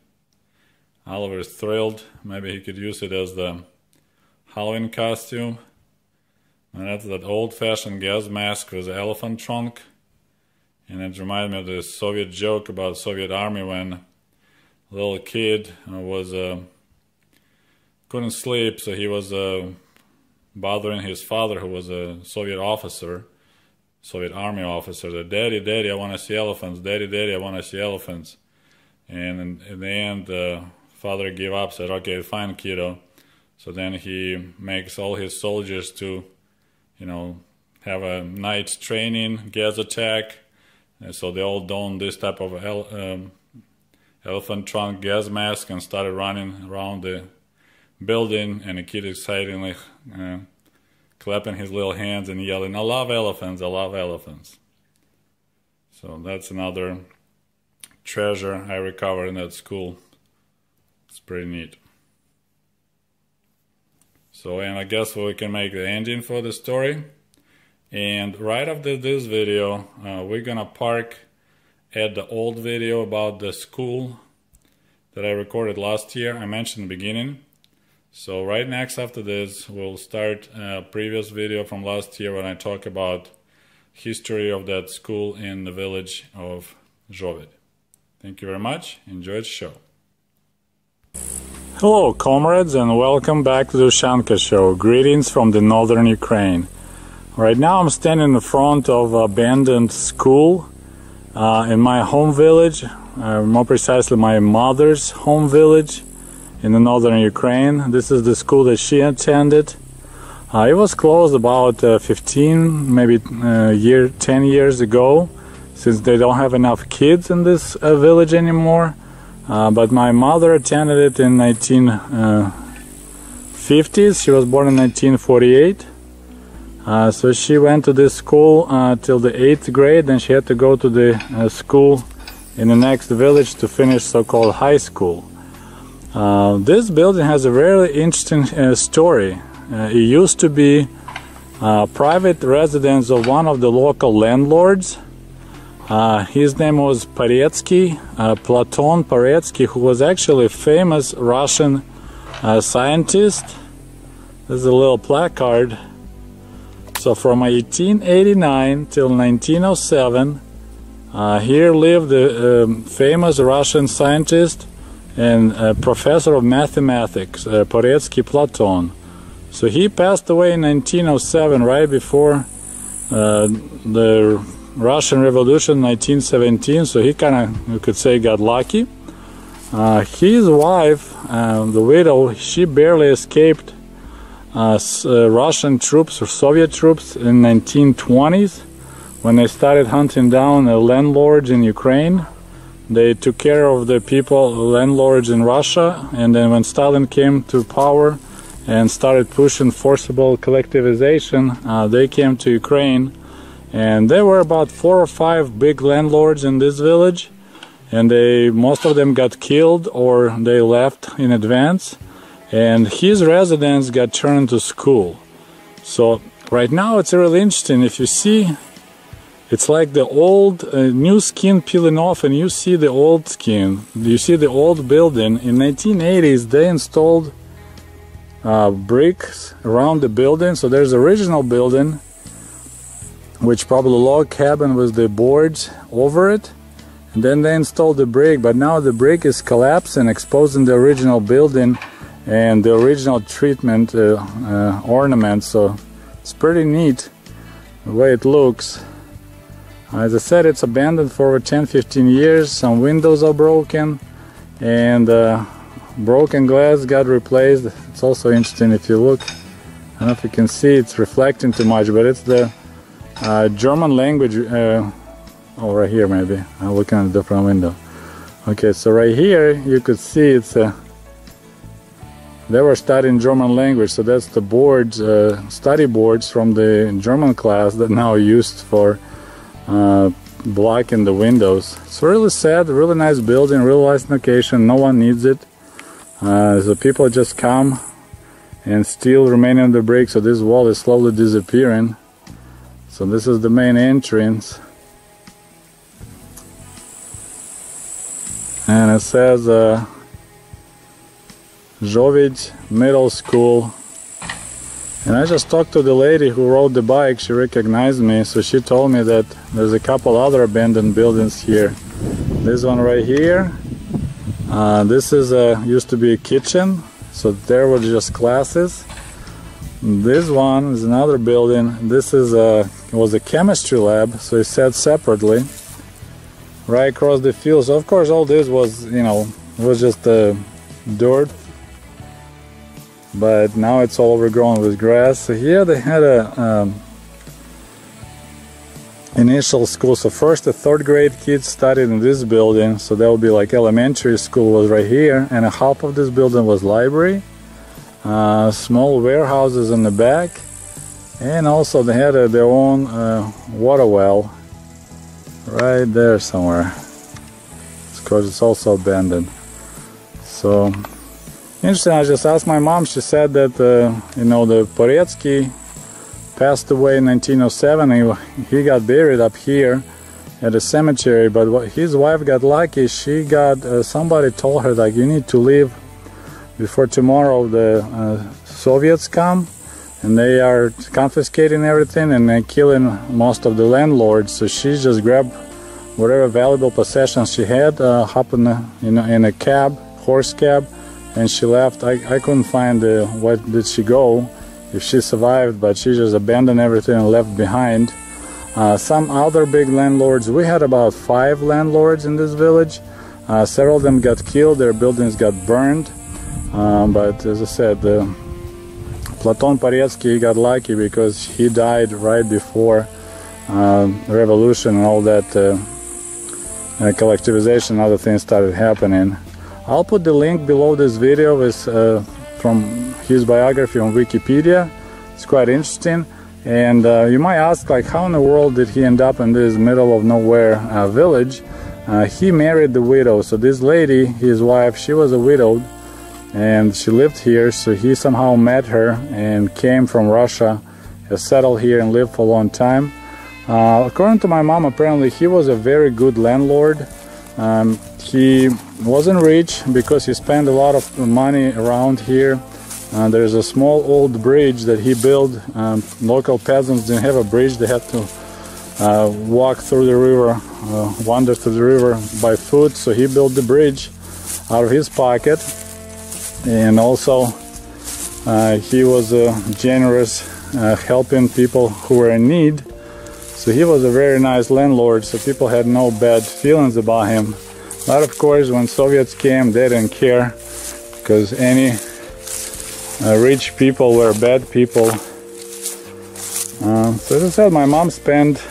Oliver is thrilled. Maybe he could use it as the Halloween costume. And that's that old-fashioned gas mask with the elephant trunk. And it reminded me of this Soviet joke about Soviet army when a little kid was couldn't sleep, so he was bothering his father, who was a Soviet officer, Soviet army officer. That, "Daddy, Daddy, I want to see elephants. Daddy, Daddy, I want to see elephants." And in the end, father gave up, said, "Okay, fine, kiddo." So then he makes all his soldiers to, have a night training, gas attack. And so they all don this type of elephant trunk gas mask and started running around the building, and the kid excitedly clapping his little hands and yelling, "I love elephants, I love elephants." So that's another treasure I recovered in that school. It's pretty neat. So, and I guess we can make the ending for the story. And right after this video, we're gonna park at the old video about the school that I recorded last year. I mentioned in the beginning. So right next after this, we'll start a previous video from last year when I talk about history of that school in the village of Zhoved. Thank you very much. Enjoy the show. Hello comrades, and welcome back to the Ushanka Show. Greetings from the northern Ukraine. Right now I'm standing in the front of an abandoned school in my home village, more precisely my mother's home village in the northern Ukraine. This is the school that she attended. It was closed about 15, maybe 10 years ago, since they don't have enough kids in this village anymore. But my mother attended it in 1950s. She was born in 1948. So she went to this school till the 8th grade, then she had to go to the school in the next village to finish so-called high school. This building has a very interesting story. It used to be private residence of one of the local landlords. His name was Paretsky, Platon Paretsky, who was actually a famous Russian scientist. There's a little placard. So from 1889 till 1907, here lived a famous Russian scientist and professor of mathematics, Paretsky Platon. So he passed away in 1907, right before the Russian Revolution, 1917. So he kind of, you could say, got lucky. His wife, the widow, she barely escaped Russian troops or Soviet troops in 1920s when they started hunting down landlords in Ukraine. They took care of the people, landlords in Russia, and then when Stalin came to power and started pushing forcible collectivization, they came to Ukraine, and there were about 4 or 5 big landlords in this village, and most of them got killed or they left in advance, and his residence got turned into school. So right now it's really interesting. If you see, it's like the old new skin peeling off, and you see the old skin. You see the old building. In 1980s they installed bricks around the building. So there's the original building, which probably a log cabin with the boards over it, and then they installed the brick, but now the brick is collapsing, exposing the original building and the original treatment ornament. So it's pretty neat the way it looks. As I said, it's abandoned for over 10-15 years. Some windows are broken, and broken glass got replaced. It's also interesting if you look. I don't know if you can see, it's reflecting too much, but it's the German language. Oh, right here maybe. I'm looking at a different window. Okay, so right here you could see it's they were studying German language, so that's the boards, study boards from the German class that now used for blocking the windows. It's really sad, really nice building, really nice location. No one needs it. So people just come and steal remaining of the brick. So this wall is slowly disappearing. So this is the main entrance, and it says Zhoved Middle School. And I just talked to the lady who rode the bike. She recognized me, so she told me that there's a couple other abandoned buildings here. This one right here, this is used to be a kitchen, so there were just classes. This one is another building. This is was a chemistry lab, so it's set separately right across the field. So of course all this was, you know, was just dirt, but now it's all overgrown with grass. So here they had a initial school. So first the 3rd grade kids studied in this building, so that would be like elementary school was right here, and a half of this building was library, small warehouses in the back, and also they had their own water well right there somewhere. Of course, it's also abandoned. So interesting. I just asked my mom. She said that you know, the Poretsky passed away in 1907. He got buried up here at the cemetery, but his wife got lucky. She got somebody told her, like, you need to leave before tomorrow the Soviets come, and they are confiscating everything and they're killing most of the landlords. So she just grabbed whatever valuable possessions she had, hopped in a cab, horse cab, and she left. I couldn't find what did she go, if she survived, but she just abandoned everything and left behind. Some other big landlords, we had about 5 landlords in this village. Several of them got killed, their buildings got burned, but as I said, Platon Poretsky got lucky because he died right before the revolution and all that collectivization and other things started happening. I'll put the link below this video with from his biography on Wikipedia. It's quite interesting, and you might ask, like, how in the world did he end up in this middle of nowhere village? He married the widow, so this lady, his wife, she was a widow and she lived here, so he somehow met her and came from Russia, settled here and lived for a long time. According to my mom, apparently he was a very good landlord. He wasn't rich because he spent a lot of money around here. There's a small old bridge that he built. Local peasants didn't have a bridge, they had to walk through the river, wander through the river by foot, so he built the bridge out of his pocket. And also he was generous, helping people who were in need. So he was a very nice landlord, so people had no bad feelings about him. But of course, when Soviets came, they didn't care, because any rich people were bad people. So as I said, my mom spent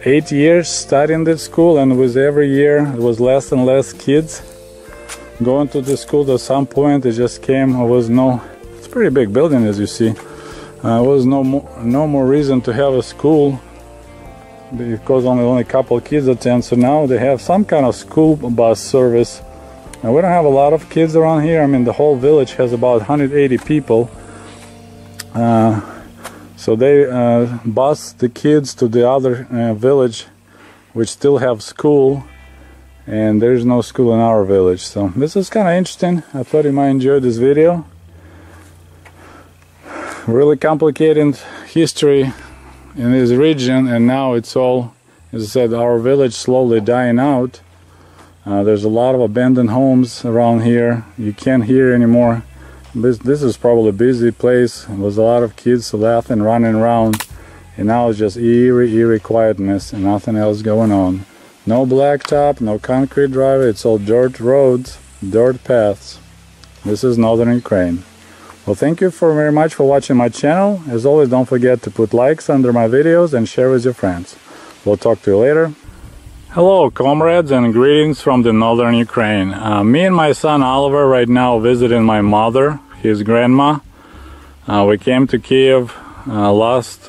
8 years studying this school, and with every year it was less and less kids going to the school. At some point it just came, it's a pretty big building, as you see. There was no more reason to have a school because only a couple of kids attend. So now they have some kind of school bus service. And we don't have a lot of kids around here. I mean, the whole village has about 180 people. So they bus the kids to the other village, which still have school, and there's no school in our village. So this is kind of interesting. I thought you might enjoy this video. Really complicated history in this region, and now it's all, as I said, our village slowly dying out. There's a lot of abandoned homes around here. You can't hear anymore. This is probably a busy place. There was a lot of kids laughing, running around, and now it's just eerie quietness and nothing else going on. No blacktop, no concrete driveway. It's all dirt roads, dirt paths. This is northern Ukraine. Well, thank you very much for watching my channel. As always, don't forget to put likes under my videos and share with your friends. We'll talk to you later. Hello, comrades, and greetings from the northern Ukraine. Me and my son Oliver right now visiting my mother, his grandma. We came to Kiev last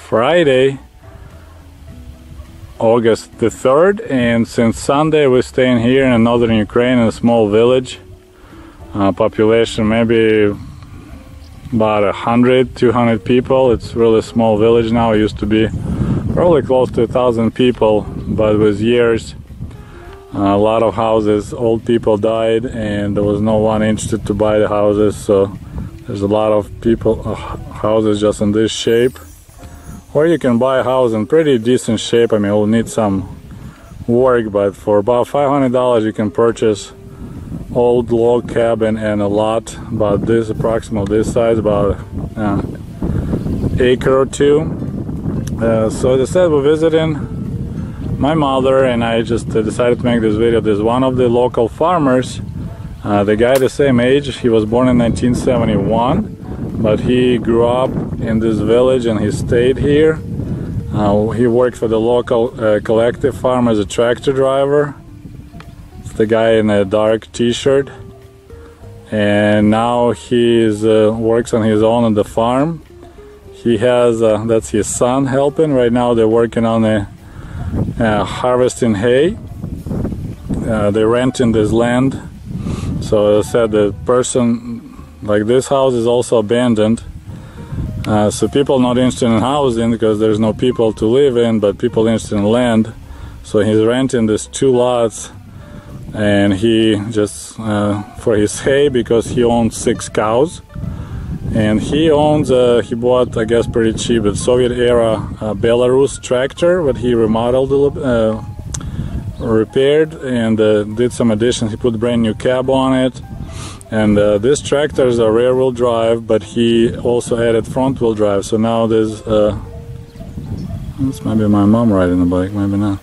Friday, August the 3rd, and since Sunday we're staying here in northern Ukraine in a small village. Population maybe about 100-200 people. It's really a small village now. It used to be probably close to 1,000 people, but with years a lot of houses, old people died, and there was no one interested to buy the houses, so there's a lot of people houses just in this shape. Or you can buy a house in pretty decent shape. I mean, it will need some work, but for about $500 you can purchase old log cabin and a lot about this, approximately this size, about an acre or two. So as I said, we're visiting my mother, and I just decided to make this video. There's one of the local farmers, the guy the same age. He was born in 1971, but he grew up in this village and he stayed here, He worked for the local collective farm as a tractor driver. It's the guy in a dark t-shirt. And now he works on his own on the farm. He has, that's his son helping. Right now they're working on harvesting hay. They're renting this land. So as I said, the person, like this house is also abandoned. So people not interested in housing because there's no people to live in, but people interested in land. So he's renting these 2 lots, and he just for his hay, because he owns 6 cows, and he owns he bought, I guess pretty cheap, a Soviet era Belarus tractor, but he remodeled, repaired, and did some additions. He put a brand new cab on it. And this tractor is a rear wheel drive, but he also added front wheel drive. So now there's this might be my mom riding the bike, maybe not.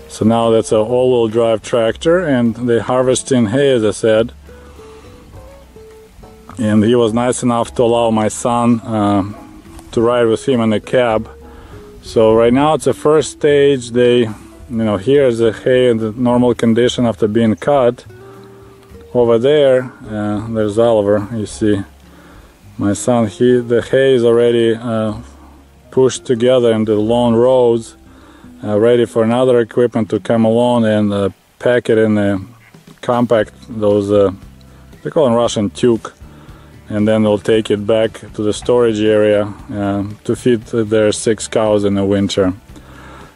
So now that's an all wheel drive tractor, and they're harvesting hay, as I said. And he was nice enough to allow my son to ride with him in the cab. So right now it's the first stage. Here's the hay in the normal condition after being cut. Over there, there's Oliver. You see my son, the hay is already pushed together into long rows, ready for another equipment to come along and pack it in a compact, those they call them Russian tube, and then they'll take it back to the storage area to feed their 6 cows in the winter.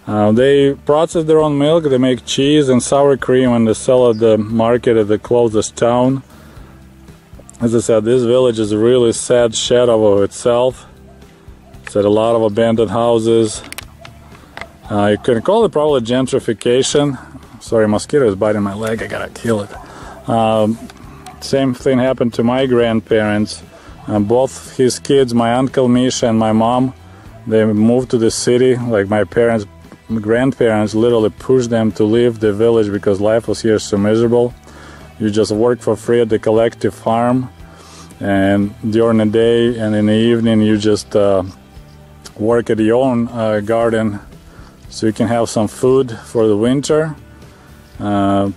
They process their own milk, they make cheese and sour cream, and they sell at the market at the closest town. As I said, this village is a really sad shadow of itself. It's had a lot of abandoned houses. You can call it probably gentrification. Sorry, mosquito is biting my leg, I gotta kill it. Same thing happened to my grandparents. Both his kids, my uncle Misha and my mom, they moved to the city. Like my grandparents literally pushed them to leave the village because life was here so miserable. You just work for free at the collective farm, and during the day and in the evening you just work at your own garden so you can have some food for the winter.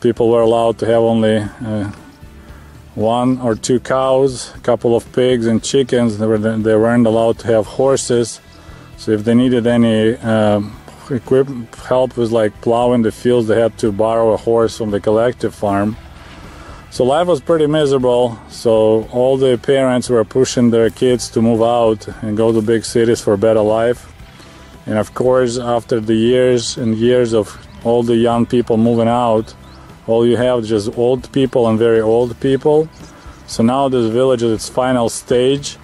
People were allowed to have only 1 or 2 cows, a couple of pigs and chickens. They weren't allowed to have horses. So if they needed any help with like plowing the fields, they had to borrow a horse from the collective farm. So life was pretty miserable. So all the parents were pushing their kids to move out and go to big cities for a better life. And of course, after the years and years of all the young people moving out, all you have is just old people and very old people. So now this village is its final stage.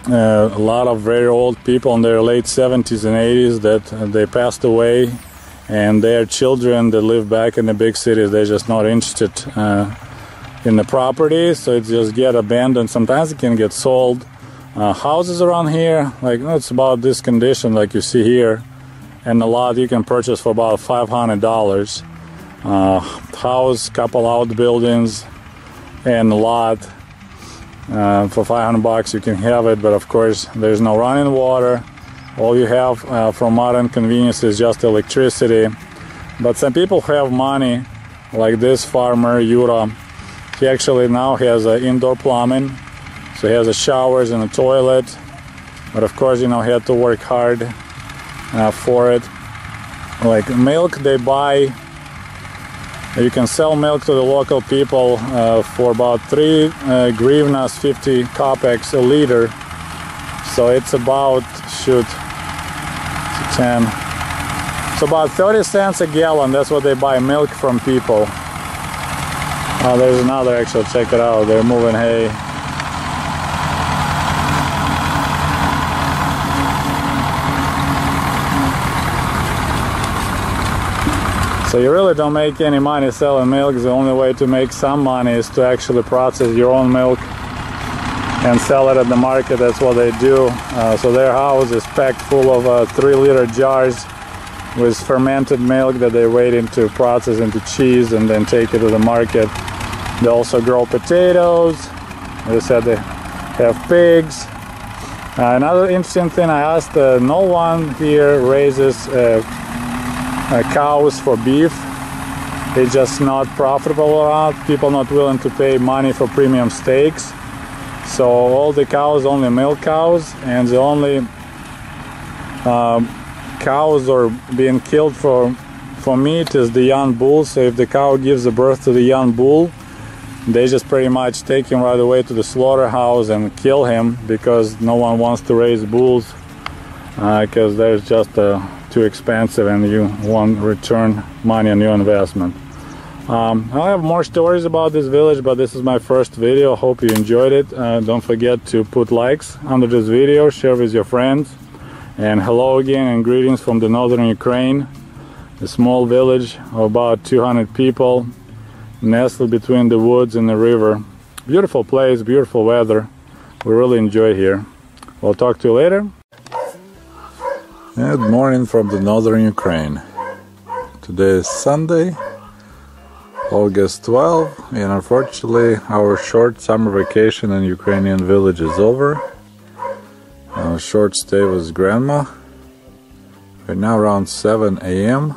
A lot of very old people in their late 70s and 80s that they passed away, and their children that live back in the big cities, they're just not interested in the property, so it just get abandoned. Sometimes it can get sold. Houses around here, like it's about this condition like you see here, and a lot you can purchase for about $500. House, couple outbuildings, and a lot. For $500 you can have it, but of course there's no running water. All you have from modern convenience is just electricity. But some people who have money, like this farmer Yura, he actually now has indoor plumbing, so he has a showers and a toilet. But of course, he had to work hard for it. Like milk, they buy. You can sell milk to the local people for about 3 hryvnias, 50 kopecks a liter. So it's about, 10. It's about 30 cents a gallon. That's what they buy milk from people. Oh, there's another actually, check it out. They're moving hay. So you really don't make any money selling milk. The only way to make some money is to actually process your own milk and sell it at the market. That's what they do. So their house is packed full of 3-liter jars with fermented milk that they're waiting to process into cheese and then take it to the market. They also grow potatoes. As I said, they have pigs. Another interesting thing I asked, no one here raises cows for beef. It's just not profitable or not. People not willing to pay money for premium steaks. So all the cows only milk cows, and the only cows are being killed for meat is the young bull. So if the cow gives a birth to the young bull, they just pretty much take him right away to the slaughterhouse and kill him, because no one wants to raise bulls because they're just too expensive and you won't return money on your investment. I have more stories about this village, but this is my first video. Hope you enjoyed it. Don't forget to put likes under this video, share with your friends, and hello again and greetings from the northern Ukraine, a small village of about 200 people nestled between the woods and the river. Beautiful place, beautiful weather. We really enjoy here. We'll talk to you later. Good morning from the northern Ukraine. Today is Sunday, August 12, and unfortunately our short summer vacation in Ukrainian village is over. A short stay with grandma. Right now around 7 a.m.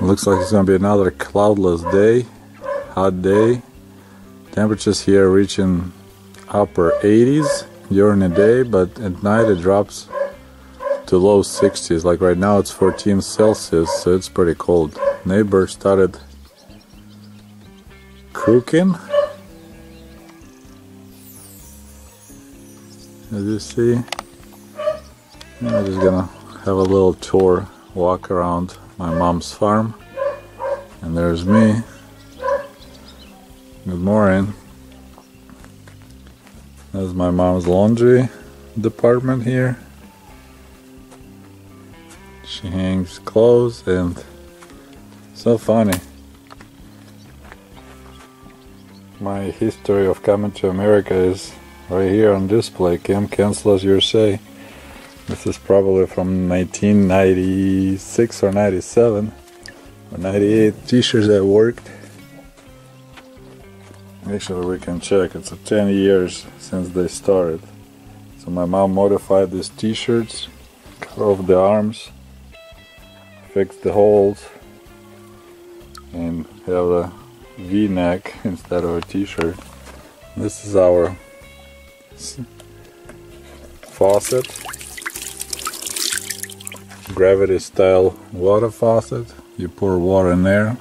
Looks like it's going to be another cloudless day, hot day. Temperatures here reaching upper 80s during the day, but at night it drops to low 60s. Like right now it's 14 Celsius, so it's pretty cold. Neighbor started cooking. As you see, I'm just gonna have a little tour, walk around my mom's farm. And there's me. Good morning. There's my mom's laundry department here. She hangs clothes, and so funny. My history of coming to America is right here on display. Camp Cancelas USA. This is probably from 1996 or 97 or 98 t-shirts I worked. Actually we can check, it's 10 years since they started. So my mom modified these t-shirts, cut off the arms, fixed the holes, and have a V-neck instead of a t-shirt. This is our faucet, gravity style water faucet. You pour water in there,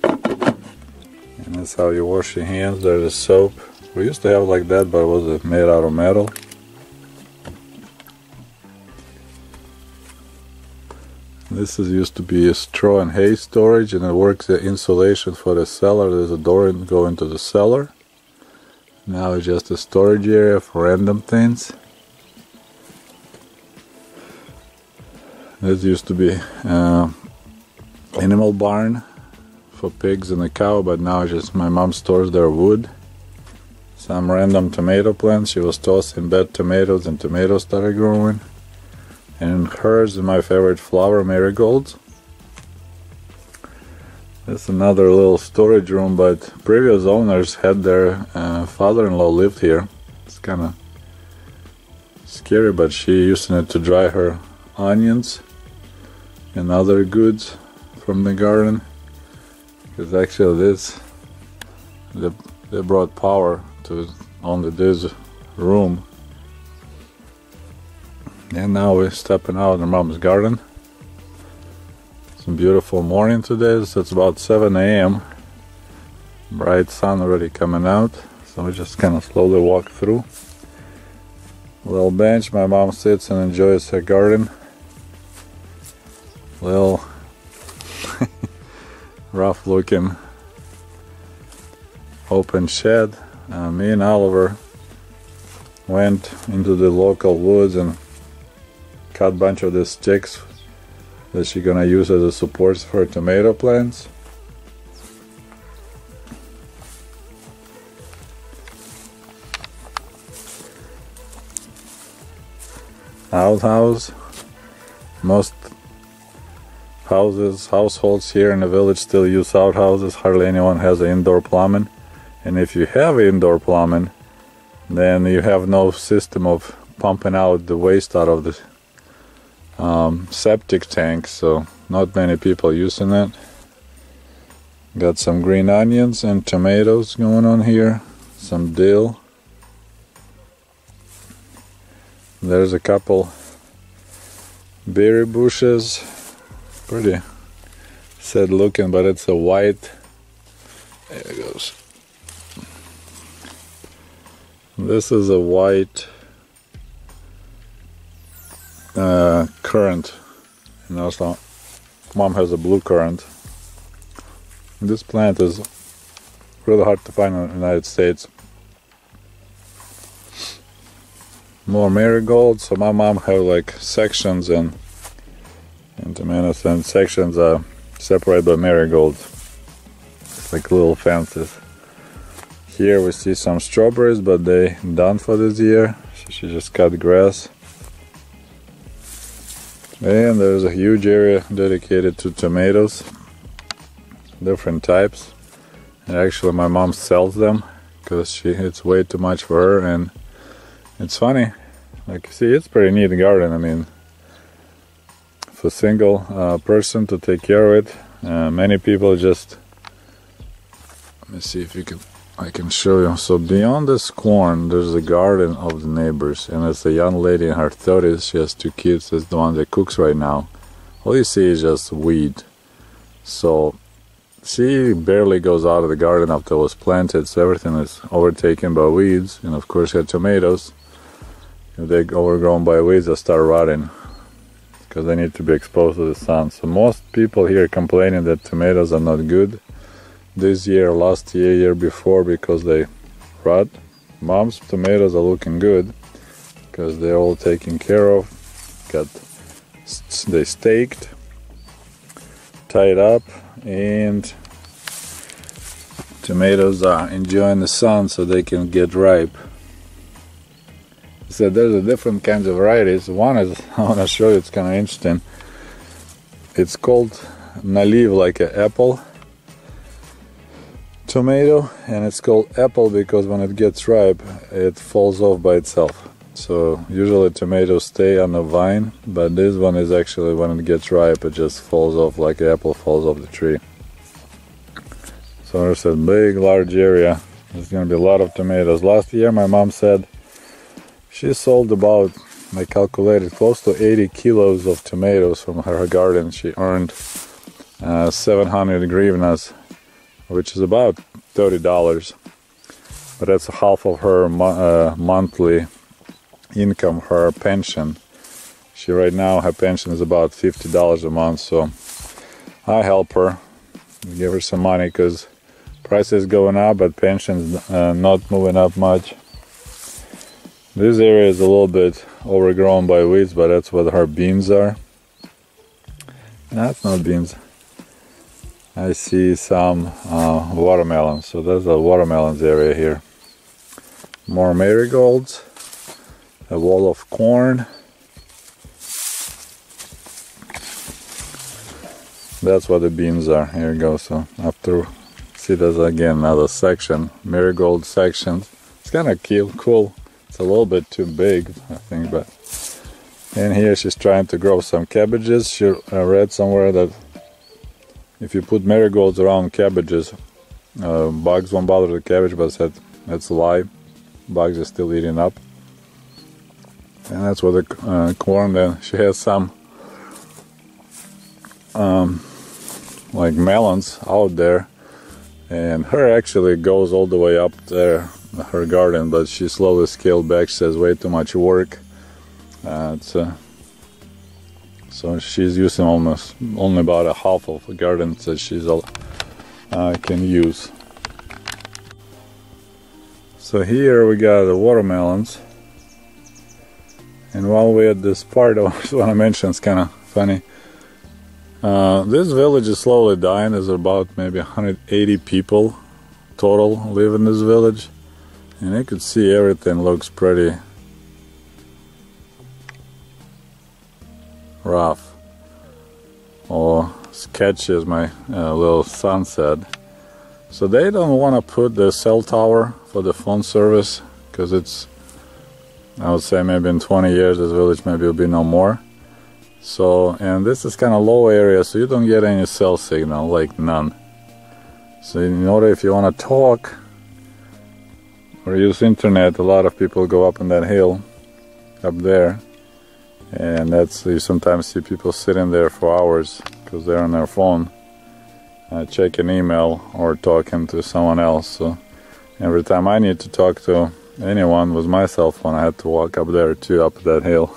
and that's how you wash your hands. There's a soap. We used to have like that, but it was made out of metal. This is used to be a straw and hay storage, and it works the insulation for the cellar. There's a door going to the cellar. Now it's just a storage area for random things. This used to be animal barn for pigs and a cow, but now just my mom stores their wood. Some random tomato plants. She was tossing bed tomatoes, and tomatoes started growing. And hers is my favorite flower, marigolds. This is another little storage room, but previous owners had their father-in-law lived here. It's kind of scary, but she used it to dry her onions and other goods from the garden. Because actually this, they brought power to only this room. And now we're stepping out in mom's garden. It's a beautiful morning today, so it's about 7 a.m. Bright sun already coming out, so we just kind of slowly walk through. A little bench, my mom sits and enjoys her garden. Little rough looking open shed. Me and Oliver went into the local woods and cut a bunch of these sticks that she's gonna use as a supports for tomato plants. Outhouse. Most households here in the village still use outhouses. Hardly anyone has indoor plumbing. And if you have indoor plumbing, then you have no system of pumping out the waste out of the septic tank, so not many people using it. Got some green onions and tomatoes going on here, some dill. There's a couple berry bushes, pretty sad looking, but it's a white. There it goes. This is a white currant, and also Mom has a blue currant. This plant is really hard to find in the United States. More marigolds. So my mom have like sections and tomatoes, and sections are separated by marigolds. It's like little fences. Here we see some strawberries, but they done for this year, so she just cut grass. And there's a huge area dedicated to tomatoes, different types. And actually my mom sells them because it's way too much for her. And it's funny, like you see, it's pretty neat garden. I mean, for a single person to take care of it, many people just, let me see if I can show you. So beyond this corn, there's a garden of the neighbors, and it's a young lady in her 30s. She has 2 kids. That's the one that cooks right now. All you see is just weed. So she barely goes out of the garden after it was planted, so everything is overtaken by weeds. And of course, her tomatoes, if they're overgrown by weeds, they start rotting because they need to be exposed to the sun. So most people here complaining that tomatoes are not good this year, last year, year before, because they rot. Mom's tomatoes are looking good because they're all taken care of. They staked, tied up, and tomatoes are enjoying the sun so they can get ripe. So there's a different kinds of varieties. One is, I want to show you, it's kind of interesting. It's called naliv, like an apple tomato, and it's called apple because when it gets ripe it falls off by itself. So usually tomatoes stay on the vine, but this one is actually, when it gets ripe, it just falls off like an apple falls off the tree. So there's a big large area. There's gonna be a lot of tomatoes. Last year my mom said she sold about, I calculated, close to 80 kilos of tomatoes from her garden. She earned 700 hryvnias, which is about $30, but that's half of her monthly income, her pension. She right now, her pension is about $50 a month, so I help her, give her some money because prices going up, but pension's not moving up much. This area is a little bit overgrown by weeds, but that's what her beans are. That's not beans. I see some watermelons, so there's a watermelons area here. More marigolds, a wall of corn. That's what the beans are. Here you go. So after, see, there's again another section, marigold sections. It's kind of cool. It's a little bit too big, I think, but. And here she's trying to grow some cabbages. She read somewhere that if you put marigolds around cabbages, bugs won't bother the cabbage, but said that's a lie. Bugs are still eating up. And that's what the corn. Then she has some like melons out there, and her actually goes all the way up there, her garden, but she slowly scaled back. She says way too much work. So she's using only about a half of a garden that she's can use. So here we got the watermelons, and while we're at this part, I just want to mention, it's kind of funny. This village is slowly dying. There's about maybe 180 people total live in this village, and you can see everything looks pretty rough or sketchy, as my little son said. So they don't want to put the cell tower for the phone service because it's I would say maybe in 20 years this village maybe will be no more. So, and this is kind of low area, so you don't get any cell signal, like none. So in order, if you want to talk or use internet, a lot of people go up on that hill up there, and that's, you sometimes see people sitting there for hours because they're on their phone checking email or talking to someone else. So every time I need to talk to anyone with my cell phone, I had to walk up there too, up that hill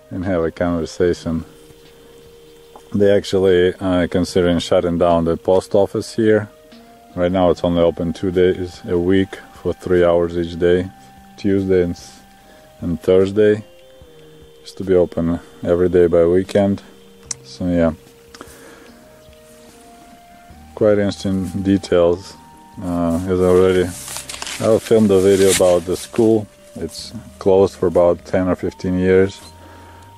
and have a conversation. They actually considering shutting down the post office here. Right now it's only open 2 days a week for 3 hours each day, Tuesday and Thursday. Used to be open every day by weekend. So yeah, quite interesting details. As already, I filmed a video about the school. It's closed for about 10 or 15 years.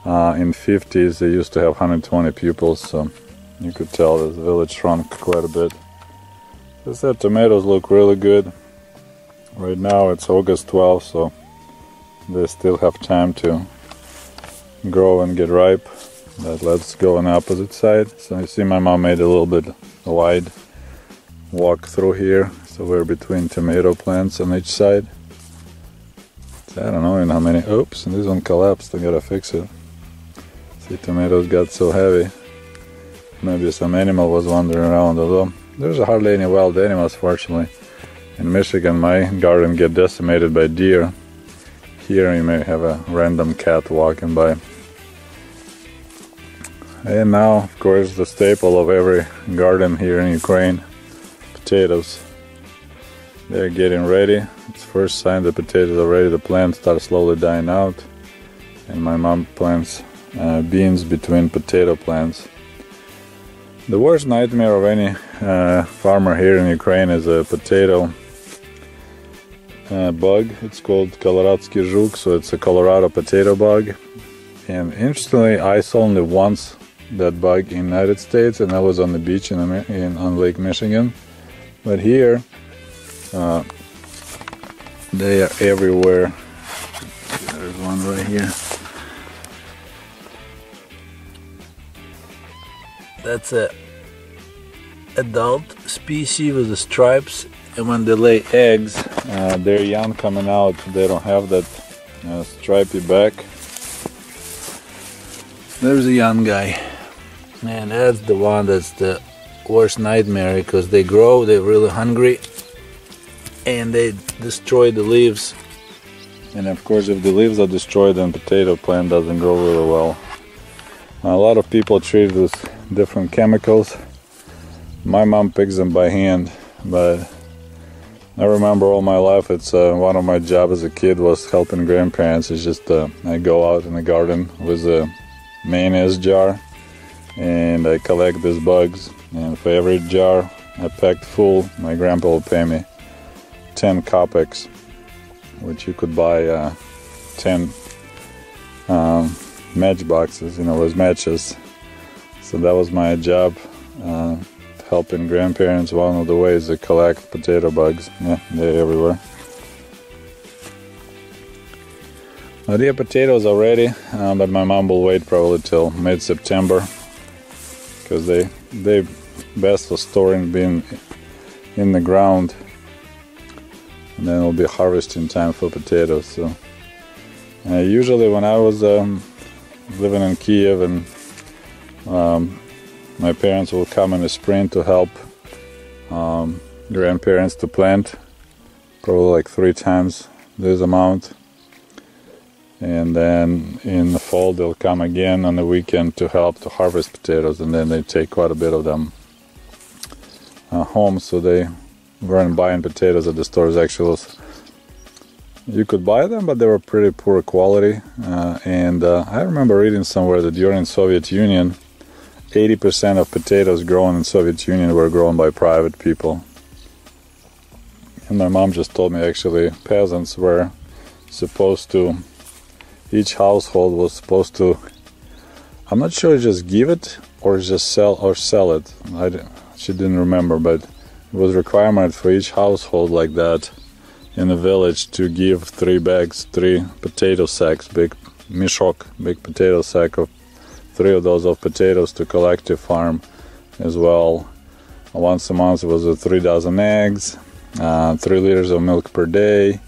In 50s they used to have 120 pupils, so you could tell the village shrunk quite a bit. As I said, tomatoes look really good. Right now it's August 12th, so they still have time to grow and get ripe. But let's go on the opposite side. So you see my mom made a little bit wide walk through here, so we're between tomato plants on each side. I don't know how many. Oops, and this one collapsed. I gotta fix it. See, tomatoes got so heavy. Maybe some animal was wandering around, although there's hardly any wild animals, fortunately. In Michigan, my garden get decimated by deer. Here you may have a random cat walking by. And now, of course, the staple of every garden here in Ukraine, potatoes. They're getting ready. It's first sign the potatoes are ready. The plants start slowly dying out. And my mom plants beans between potato plants. The worst nightmare of any farmer here in Ukraine is a potato bug. It's called Koloradský žuk, so it's a Colorado potato bug. And interestingly, I saw only once that bug in the United States, and that was on the beach on Lake Michigan. But here, they are everywhere. There's one right here. That's a adult species with the stripes, and when they lay eggs, their young coming out, they don't have that stripy back. There's a young guy, and that's the one that's the worst nightmare, because they grow, they're really hungry, and they destroy the leaves. And of course, if the leaves are destroyed, then potato plant doesn't grow really well. A lot of people treat it with different chemicals. My mom picks them by hand, but I remember all my life, it's one of my jobs as a kid was helping grandparents. It's just I go out in the garden with a mayonnaise jar and I collect these bugs, and for every jar I packed full, my grandpa will pay me 10 kopecks, which you could buy 10 matchboxes, you know, with matches. So that was my job, helping grandparents. One of the ways to collect potato bugs. Yeah, they're everywhere. Now the potatoes are ready, but my mom will wait probably till mid-September, because they best for storing being in the ground, and then it'll be harvesting time for potatoes. So usually when I was living in Kiev, and my parents will come in the spring to help grandparents to plant, probably like 3 times this amount. And then in the fall they'll come again on the weekend to help to harvest potatoes, and then they take quite a bit of them home. So they weren't buying potatoes at the stores. Actually, you could buy them, but they were pretty poor quality. And I remember reading somewhere that during Soviet Union, 80% of potatoes grown in Soviet Union were grown by private people. And my mom just told me actually peasants were supposed to, each household was supposed to, I'm not sure, just give it or just sell it. She didn't remember, but it was a requirement for each household like that in the village to give 3 potato sacks, big mishok, big potato sack of 3 of those of potatoes to collective farm as well. Once a month was 3 dozen eggs, 3 liters of milk per day.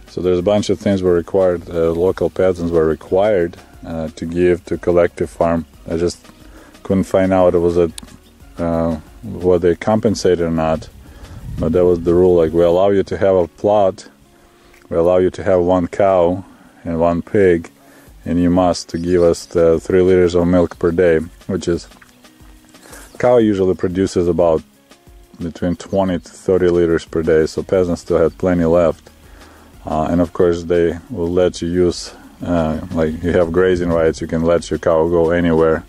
So there's a bunch of things were required, local peasants were required to give to collective farm. I just couldn't find out it was whether they compensated or not, but that was the rule. Like, we allow you to have a plot, we allow you to have 1 cow and 1 pig, and you must to give us the 3 liters of milk per day, which is, cow usually produces about between 20 to 30 liters per day, so peasants still had plenty left. And of course they will let you use, like, you have grazing rights, you can let your cow go anywhere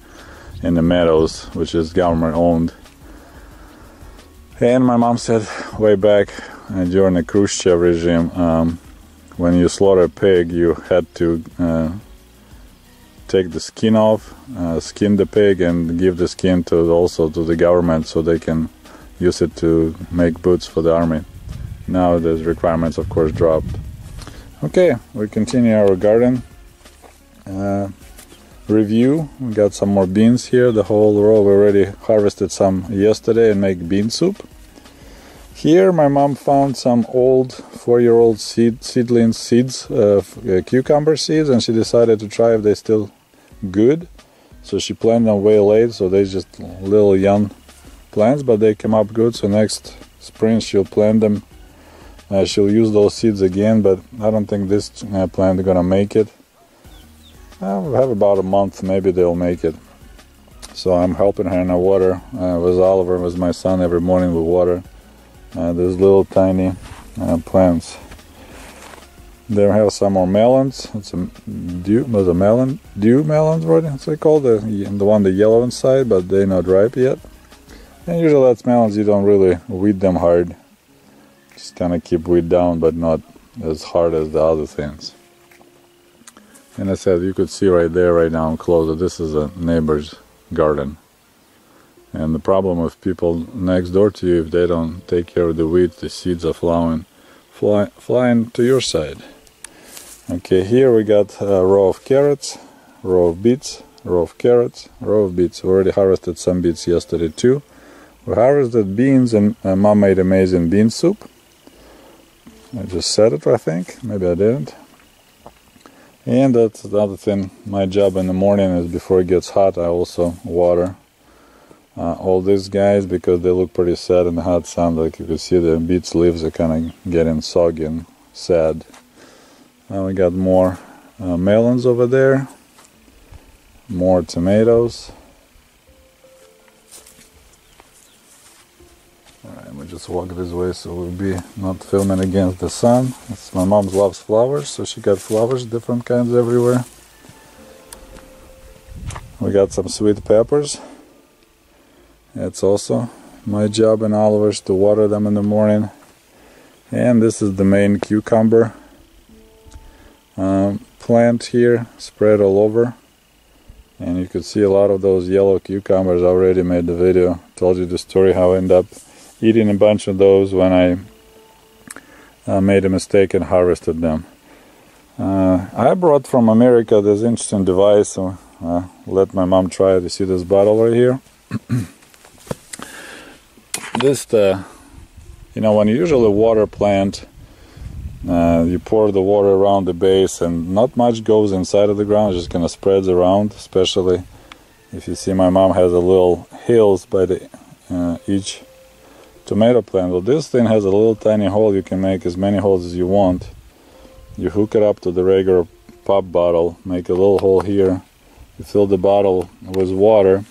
in the meadows, which is government owned. And my mom said way back during the Khrushchev regime, when you slaughter a pig, you had to take the skin off, skin the pig, and give the skin also to the government so they can use it to make boots for the army. Now the requirements, of course, dropped. Okay, we continue our garden review. We got some more beans here, the whole row. We already harvested some yesterday and make bean soup. Here my mom found some old 4-year-old seedling seeds of cucumber seeds, and she decided to try if they're still good. So she planted them way late, so they're just little young plants, but they came up good. So next spring she'll plant them. She'll use those seeds again, but I don't think this plant is gonna make it. We'll have about a month, maybe they'll make it. So I'm helping her in the water with Oliver, with my son, every morning with water. These little tiny plants. There we have some more melons. It's a dew melons, what it's called, the one the yellow inside, but they're not ripe yet. And usually that's melons, you don't really weed them hard. Just kind of keep weed down, but not as hard as the other things. And I said, you could see right there, right now, closer, this is a neighbor's garden. And the problem with people next door to you, if they don't take care of the weeds, the seeds are flying to your side. Okay, here we got a row of carrots, row of beets, row of carrots, row of beets. We already harvested some beets yesterday too. We harvested beans, and Mom made amazing bean soup. I just said it, I think. Maybe I didn't. And that's another thing. My job in the morning is, before it gets hot, I also water all these guys, because they look pretty sad in the hot sun. Like you can see, the beets leaves are kind of getting soggy and sad. Now we got more melons over there, more tomatoes. Alright, we just walk this way so we'll be not filming against the sun. My mom loves flowers, so she got flowers, different kinds everywhere. We got some sweet peppers. It's also my job and Oliver's to water them in the morning. And this is the main cucumber plant here, spread all over. And you could see a lot of those yellow cucumbers. I already made the video, told you the story how I ended up eating a bunch of those when I made a mistake and harvested them. I brought from America this interesting device, so let my mom try it. You see this bottle right here? This, you know, when you usually water plant, you pour the water around the base, and not much goes inside of the ground, it just kind of spreads around. Especially if you see, my mom has a little hills by the each tomato plant. Well, this thing has a little tiny hole. You can make as many holes as you want. You hook it up to the regular pop bottle, make a little hole here, you fill the bottle with water,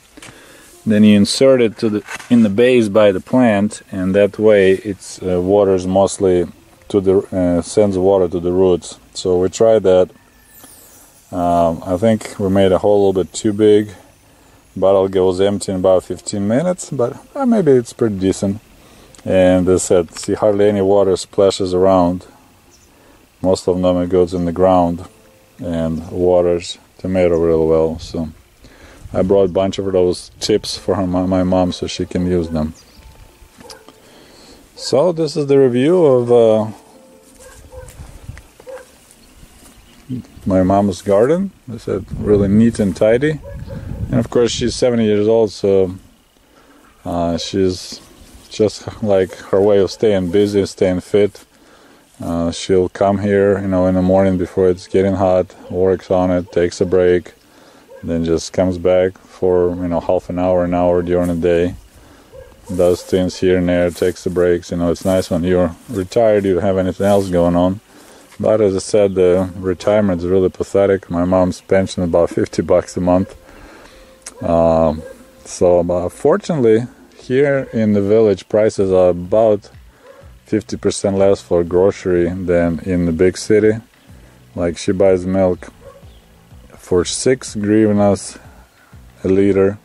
then you insert it in the base by the plant, and that way it's waters mostly to the sends water to the roots. So we tried that. I think we made a hole a little bit too big. Bottle goes empty in about 15 minutes, but maybe it's pretty decent. And as I said, see, hardly any water splashes around. Most of them it goes in the ground and waters tomato real well. So I brought a bunch of those tips for my mom so she can use them. So this is the review of my mom's garden. They said really neat and tidy. And of course she's 70 years old, so she's just like her way of staying busy, staying fit. She'll come here, you know, in the morning before it's getting hot, works on it, takes a break, then just comes back for, you know, half an hour during the day. Does things here and there, takes the breaks. You know, it's nice when you're retired, you don't have anything else going on. But as I said, the retirement is really pathetic. My mom's pension is about $50 a month. Fortunately, here in the village, prices are about 50% less for grocery than in the big city. Like she buys milk for 6 hryvnias a liter.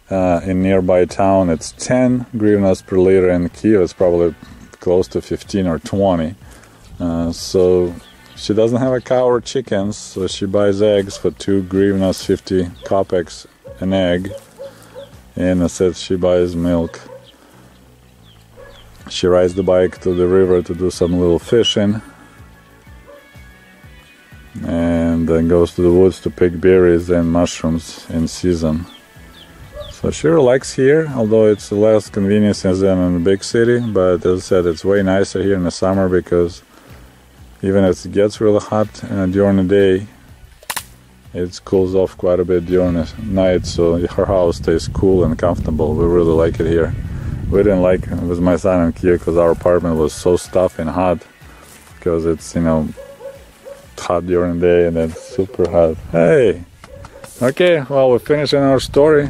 In nearby town it's 10 hryvnias per liter, and Kiev it's probably close to 15 or 20. So she doesn't have a cow or chickens, so she buys eggs for 2 hryvnias 50 kopecks an egg, and I said she buys milk. She rides the bike to the river to do some little fishing, and then goes to the woods to pick berries and mushrooms in season. So she relaxes here, although it's less convenient than in the big city. But as I said, it's way nicer here in the summer, because even if it gets really hot during the day, it cools off quite a bit during the night, so her house stays cool and comfortable. We really like it here. We didn't like it with my son and Kiev because our apartment was so stuffy and hot, because it's, you know, hot during the day and then super hot. Hey! Okay, well, we're finishing our story.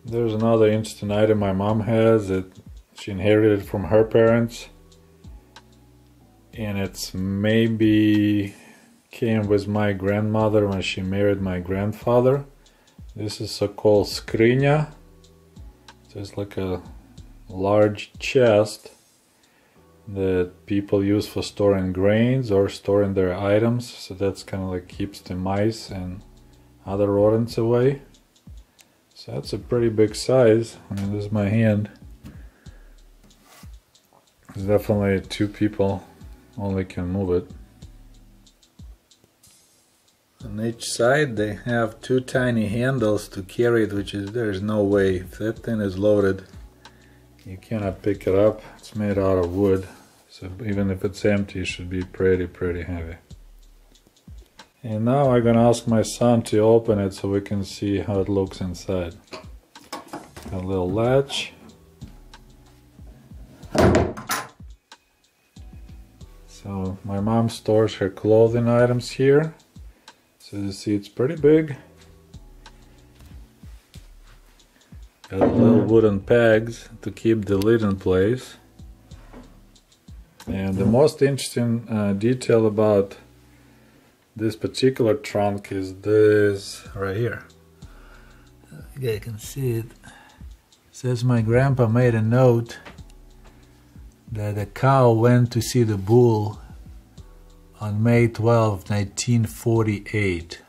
There's another interesting item my mom has that she inherited from her parents, and it's maybe came with my grandmother when she married my grandfather. This is so-called skrinya. So it's like a large chest that people use for storing grains or storing their items. So that's kind of like keeps the mice and other rodents away. So that's a pretty big size. I mean, this is my hand. It's definitely 2 people only can move it. On each side they have 2 tiny handles to carry it, which is, there's no way, if that thing is loaded, you cannot pick it up. It's made out of wood, so even if it's empty, it should be pretty heavy. And now I'm gonna ask my son to open it so we can see how it looks inside. A little latch. So my mom stores her clothing items here. So you see it's pretty big. Got little wooden pegs to keep the lid in place. And the most interesting detail about this particular trunk is this right here. You can see it. It says my grandpa made a note that a cow went to see the bull on May 12, 1948.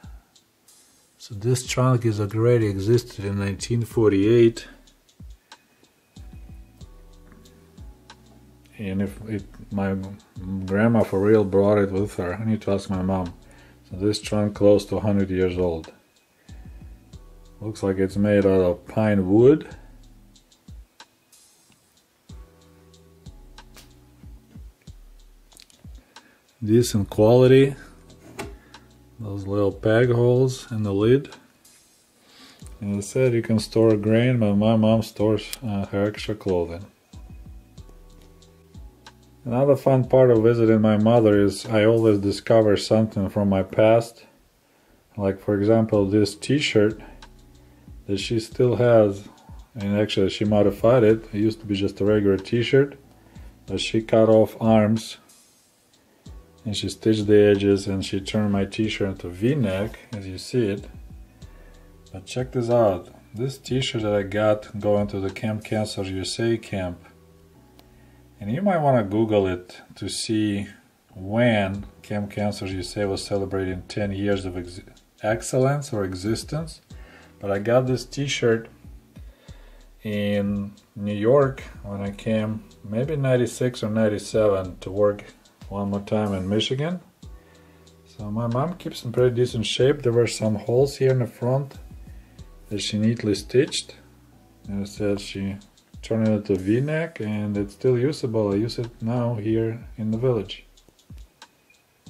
So this trunk is already existed in 1948. And if my grandma for real brought it with her, I need to ask my mom. So this trunk close to 100 years old. Looks like it's made out of pine wood. Decent quality. Those little peg holes in the lid. And as I said, you can store grain, but my mom stores her extra clothing. Another fun part of visiting my mother is I always discover something from my past. Like, for example, this t-shirt that she still has, and actually she modified it. It used to be just a regular t-shirt, but she cut off arms and she stitched the edges and she turned my t-shirt into V-neck, as you see it. But check this out. This t-shirt that I got going to the Camp Cancer USA camp. And you might want to Google it to see when Camp Cancer USA was celebrating 10 years of excellence or existence. But I got this t-shirt in New York when I came, maybe 96 or 97, to work one more time in Michigan. So my mom keeps in pretty decent shape. There were some holes here in the front that she neatly stitched. And it said she turned it into a V-neck, and it's still usable. I use it now here in the village.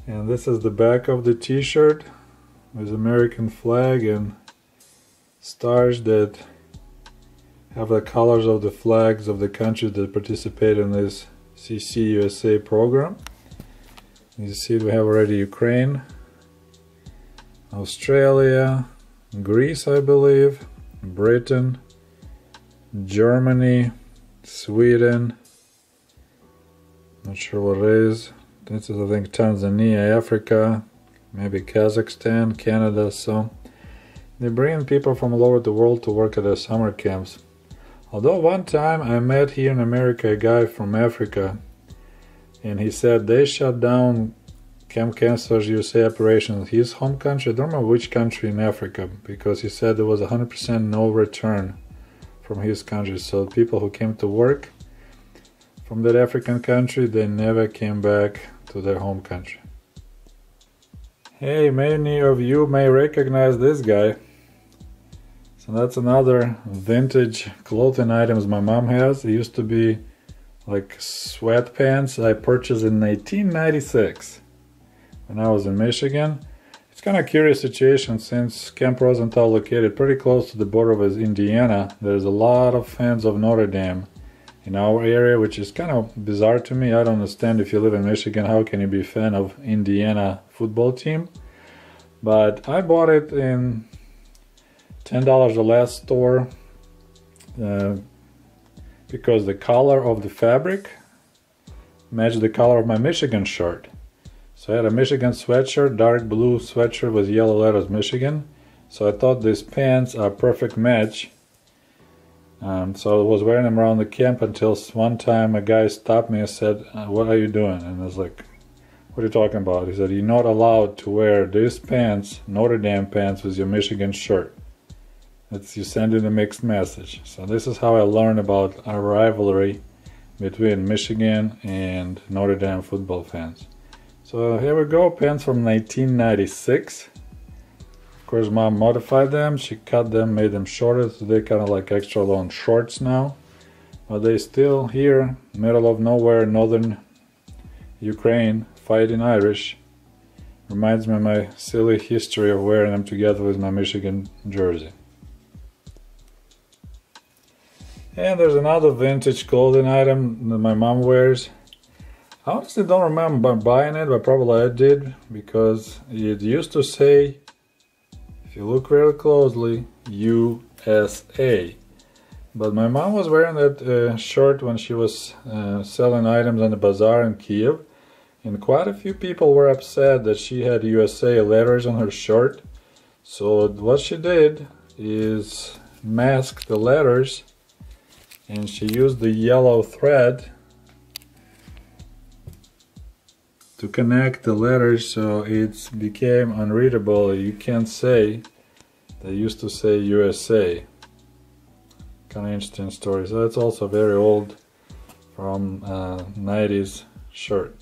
And this is the back of the t-shirt with American flag and stars that have the colors of the flags of the countries that participate in this CCUSA program. You see we have already Ukraine, Australia, Greece I believe, Britain, Germany, Sweden, not sure what it is. This is I think Tanzania, Africa, maybe Kazakhstan, Canada. So they bring in people from all over the world to work at their summer camps. Although one time I met here in America a guy from Africa, and he said they shut down Camp Counselors USA operation in his home country. I don't remember which country in Africa, because he said there was 100% no return from his country. So people who came to work from that African country, they never came back to their home country. Hey, many of you may recognize this guy. So that's another vintage clothing items my mom has. It used to be like sweatpants I purchased in 1996 when I was in Michigan. It's kind of a curious situation since Camp Rosenthal located pretty close to the border with Indiana. There's a lot of fans of Notre Dame in our area, which is kind of bizarre to me. I don't understand, if you live in Michigan, how can you be a fan of Indiana football team? But I bought it in $10 or less store because the color of the fabric matched the color of my Michigan shirt. So I had a Michigan sweatshirt, dark blue sweatshirt with yellow letters Michigan. So I thought these pants are a perfect match. So I was wearing them around the camp until one time a guy stopped me and said, "What are you doing?" And I was like, "What are you talking about?" He said, "You're not allowed to wear these pants, Notre Dame pants, with your Michigan shirt. You sending a mixed message." So this is how I learned about a rivalry between Michigan and Notre Dame football fans. So here we go, pants from 1996. Of course, Mom modified them. She cut them, made them shorter, so they're kind of like extra long shorts now. But they still here, middle of nowhere, northern Ukraine, fighting Irish. Reminds me of my silly history of wearing them together with my Michigan jersey. And there's another vintage clothing item that my mom wears. I honestly don't remember buying it, but probably I did, because it used to say, if you look very closely, USA. But my mom was wearing that shirt when she was selling items on the bazaar in Kiev, and quite a few people were upset that she had USA letters on her shirt. So what she did is mask the letters, and she used the yellow thread to connect the letters so it became unreadable. You can't say, they used to say USA. Kind of interesting story. So that's also very old, from 90s shirt.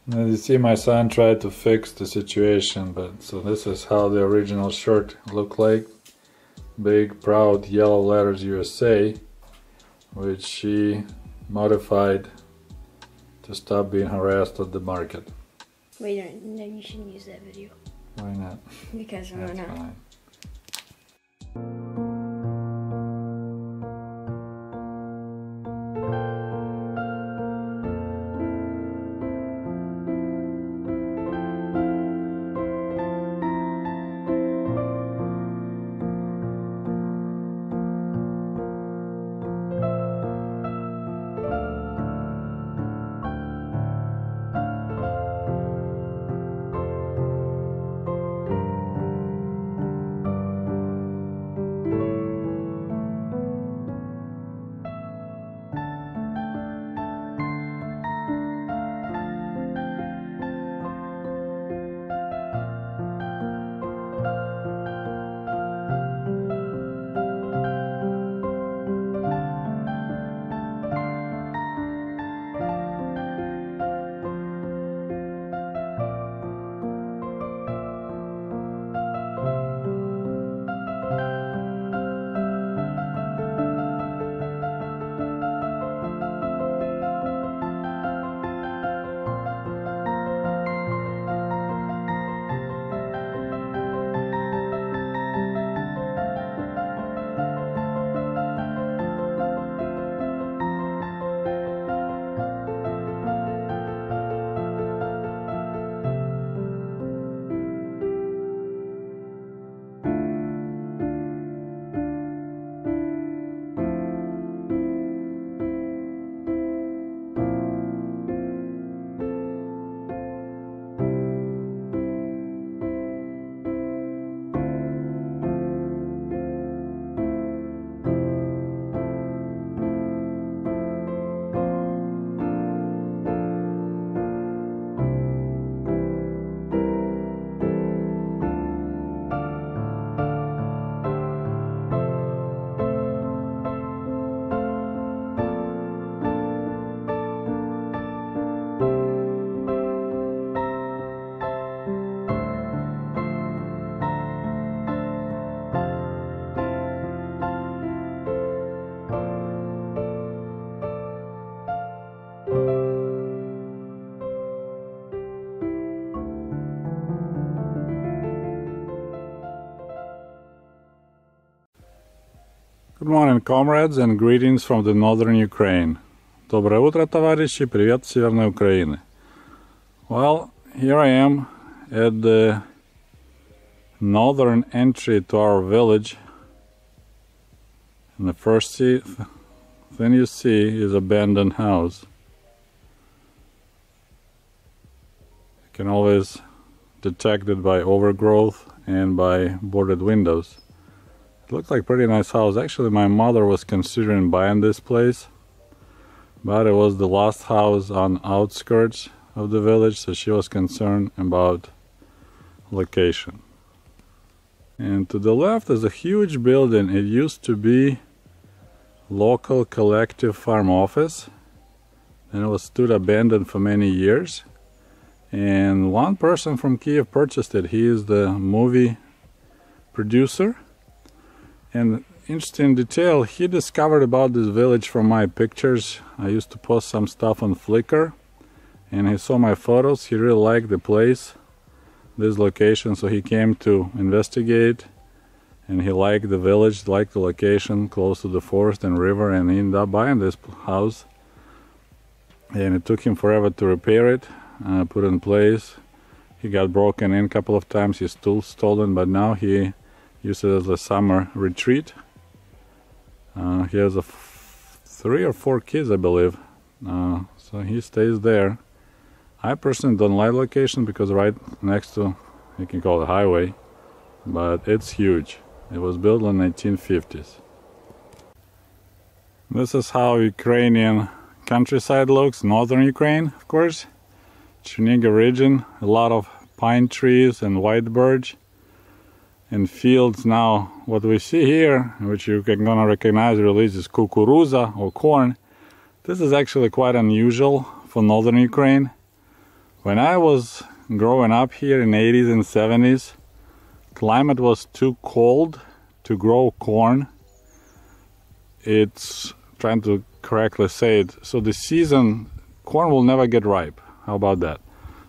And you see my son tried to fix the situation, but so this is how the original shirt looked like. Big proud yellow letters USA, which she modified to stop being harassed at the market. Wait, no, you shouldn't use that video. Why not? Because we're not. Fine. Good morning, comrades, and greetings from the northern Ukraine. Доброе утро, товарищи, привет с Северной Украины. Well, here I am at the northern entry to our village. And the first thing you see is abandoned house. You can always detect it by overgrowth and by boarded windows. It looks like a pretty nice house. Actually, my mother was considering buying this place, but it was the last house on outskirts of the village, so she was concerned about location. And to the left is a huge building. It used to be local collective farm office, and it was stood abandoned for many years. And one person from Kiev purchased it. He is the movie producer. And interesting detail, he discovered about this village from my pictures. I used to post some stuff on Flickr, and he saw my photos. He really liked the place, this location, so he came to investigate, and he liked the village, liked the location close to the forest and river, and he ended up buying this house. And it took him forever to repair it, put it in place. He got broken in a couple of times, his tools stolen, but now he uses it as a summer retreat. He has 3 or 4 kids, I believe, so he stays there. I personally don't like location because right next to, you can call it a highway, but it's huge. It was built in the 1950s. This is how Ukrainian countryside looks, northern Ukraine, of course. Chernihiv region, a lot of pine trees and white birch. In fields now, what we see here, which you're gonna recognize really, is kukuruza or corn. This is actually quite unusual for northern Ukraine. When I was growing up here in the 80s and 70s, climate was too cold to grow corn. It's, trying to correctly say it, so the season, corn will never get ripe. How about that?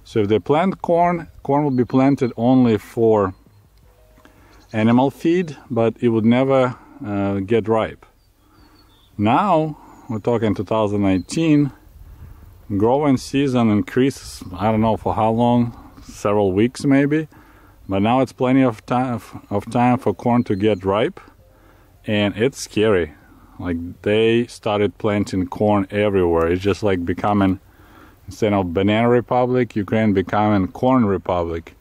So if they plant corn, corn will be planted only for animal feed, but it would never get ripe. Now, we're talking 2019, growing season increases, I don't know for how long, several weeks maybe, but now it's plenty of time for corn to get ripe, and it's scary. Like, they started planting corn everywhere. It's just like becoming, instead of banana republic, Ukraine becoming corn republic,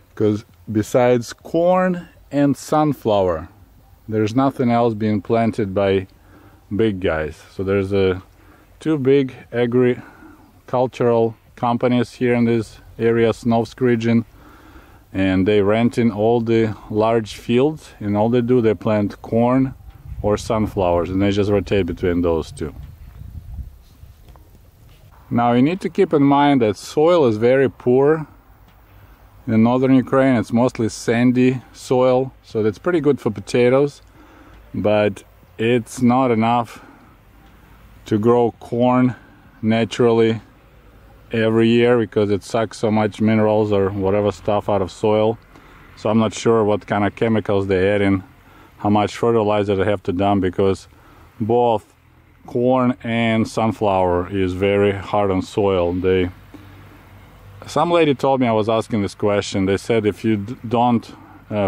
because besides corn and sunflower, there's nothing else being planted by big guys. So there's 2 big agricultural companies here in this area, Snovsk region, and they renting all the large fields, and all they do, they plant corn or sunflowers, and they just rotate between those 2. Now you need to keep in mind that soil is very poor. In northern Ukraine, it's mostly sandy soil, so that's pretty good for potatoes, but it's not enough to grow corn naturally every year because it sucks so much minerals or whatever stuff out of soil. So I'm not sure what kind of chemicals they add in, how much fertilizer they have to dump, because both corn and sunflower is very hard on soil. Some lady told me, I was asking this question, they said if you don't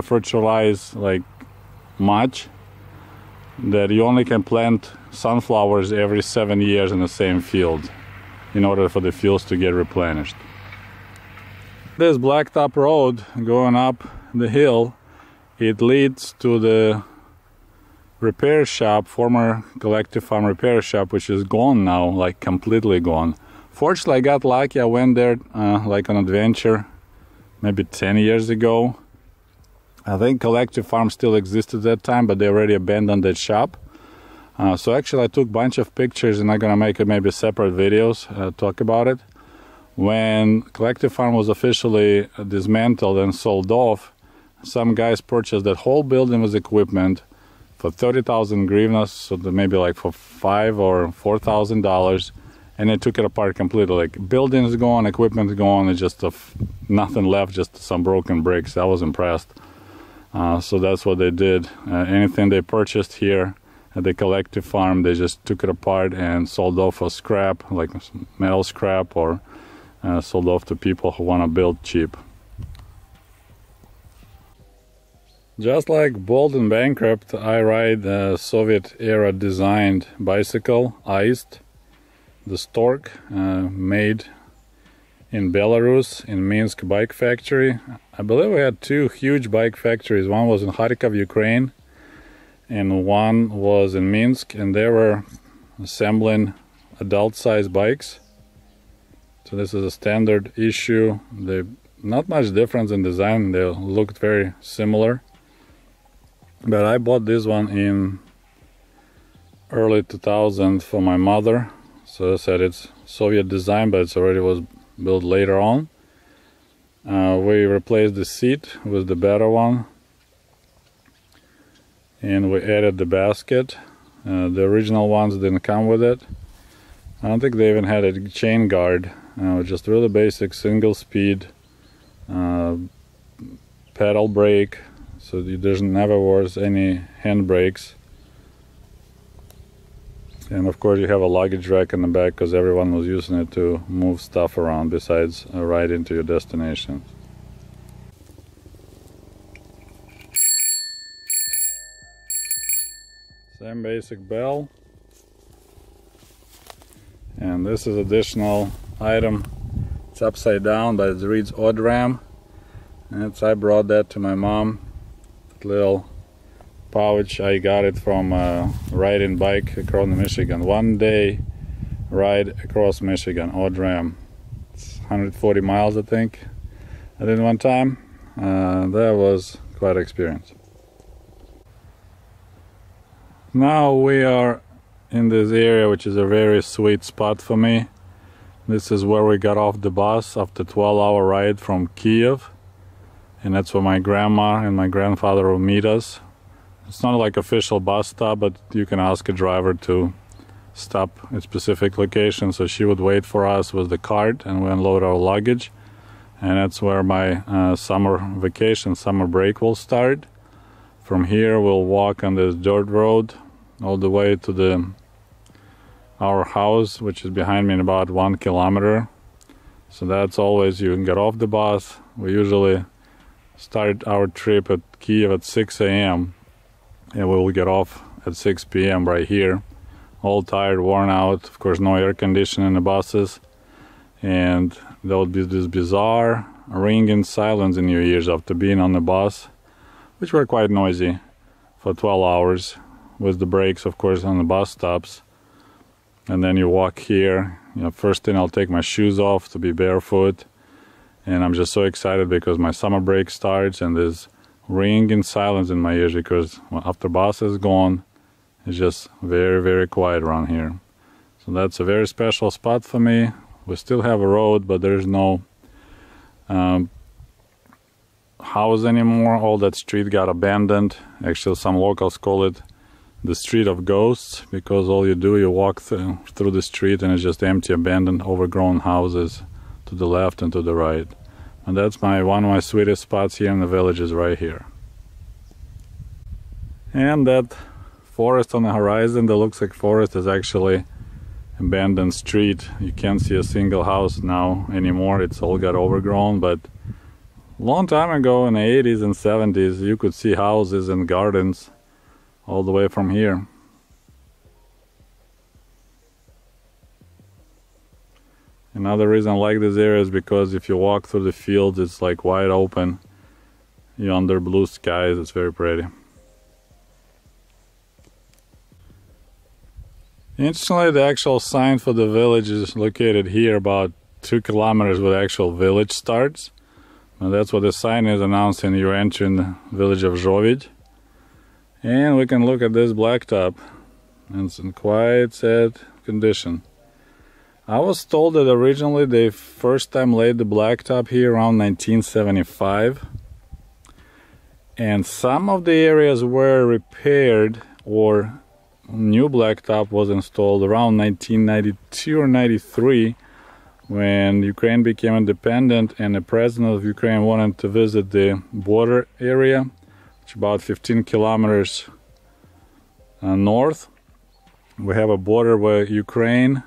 fertilize like much, that you only can plant sunflowers every 7 years in the same field in order for the fields to get replenished. This blacktop road going up the hill, it leads to the repair shop, former collective farm repair shop, which is gone now, like completely gone. Fortunately, I got lucky. I went there like on adventure maybe 10 years ago. I think collective farm still existed at that time, but they already abandoned that shop. So actually I took a bunch of pictures, and I'm gonna make it maybe separate videos, talk about it. When collective farm was officially dismantled and sold off, some guys purchased that whole building with equipment for 30,000 hryvnias, so maybe like for $5,000 or $4,000. And they took it apart completely. Like, buildings gone, equipment gone, it's just nothing left, just some broken bricks. I was impressed. So that's what they did. Anything they purchased here at the collective farm. They just took it apart and sold off for scrap, like metal scrap, or sold off to people who want to build cheap. Just like Bold and Bankrupt, I ride a Soviet-era designed bicycle, Iced, the Stork, made in Belarus, in Minsk bike factory. I believe we had two huge bike factories. One was in Kharkiv, Ukraine, and one was in Minsk, and they were assembling adult-sized bikes. So this is a standard issue. They not much difference in design. They looked very similar. But I bought this one in early 2000 for my mother. So I said it's Soviet design, but it already was built later on. We replaced the seat with the better one, and we added the basket. The original ones didn't come with it. I don't think they even had a chain guard. Just really basic single speed pedal brake. So there never was any hand brakes. And of course you have a luggage rack in the back because everyone was using it to move stuff around besides ride into your destination. Same basic bell. And this is additional item. It's upside down, but it reads odd ram. And I brought that to my mom. Little pouch, I got it from riding bike across Michigan. 1 day ride across Michigan, odd ram. It's 140 miles, I think. I did one time. That was quite an experience. Now we are in this area, which is a very sweet spot for me. This is where we got off the bus after a 12-hour ride from Kiev. And that's where my grandma and my grandfather will meet us. It's not like official bus stop, but you can ask a driver to stop at a specific location. So she would wait for us with the cart, and we unload our luggage. And that's where my summer vacation, summer break will start. From here we'll walk on this dirt road all the way to our house, which is behind me in about 1 kilometer. So that's always, you can get off the bus. We usually start our trip at Kiev at 6 a.m. and we will get off at 6 p.m. right here. All tired, worn out. Of course, no air conditioning in the buses. And there will be this bizarre ringing silence in your ears after being on the bus, which were quite noisy for 12 hours with the brakes, of course, on the bus stops. And then you walk here. First thing, I'll take my shoes off to be barefoot. And I'm just so excited because my summer break starts and there's ringing silence in my ears because after bus is gone, it's just very, very quiet around here. So that's a very special spot for me. We still have a road, but there's no house anymore. All that street got abandoned. Actually, some locals call it the street of ghosts because all you do, you walk through the street and it's just empty, abandoned, overgrown houses to the left and to the right. And that's one of my sweetest spots here in the village is right here. And that forest on the horizon that looks like forest is actually abandoned street. You can't see a single house now anymore. It's all got overgrown, but long time ago in the 80s and 70s you could see houses and gardens all the way from here. Another reason I like this area is because if you walk through the fields, it's like wide open. You're under blue skies, it's very pretty. Interestingly, the actual sign for the village is located here, about 2 kilometers where the actual village starts. And that's what the sign is announcing you're entering the village of Zhovid. And we can look at this blacktop. And it's in quite sad condition. I was told that originally they first time laid the blacktop here around 1975. And some of the areas were repaired or new blacktop was installed around 1992 or 93 when Ukraine became independent and the president of Ukraine wanted to visit the border area, which is about 15 kilometers north. We have a border where Ukraine,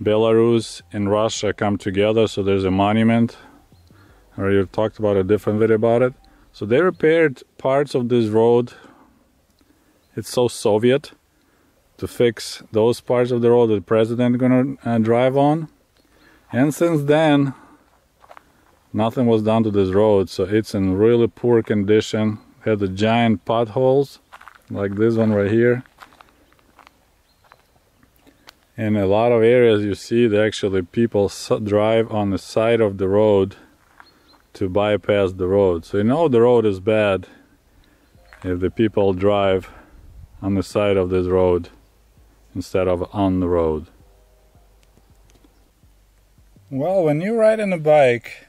Belarus, and Russia come together, so there's a monument. I already talked about a different video about it. So they repaired parts of this road. It's so Soviet, to fix those parts of the road that the president is gonna drive on. And since then, nothing was done to this road, so it's in really poor condition. Had the giant potholes, like this one right here. In a lot of areas you see that actually people drive on the side of the road to bypass the road. So you know the road is bad if the people drive on the side of this road instead of on the road. Well, when you're riding a bike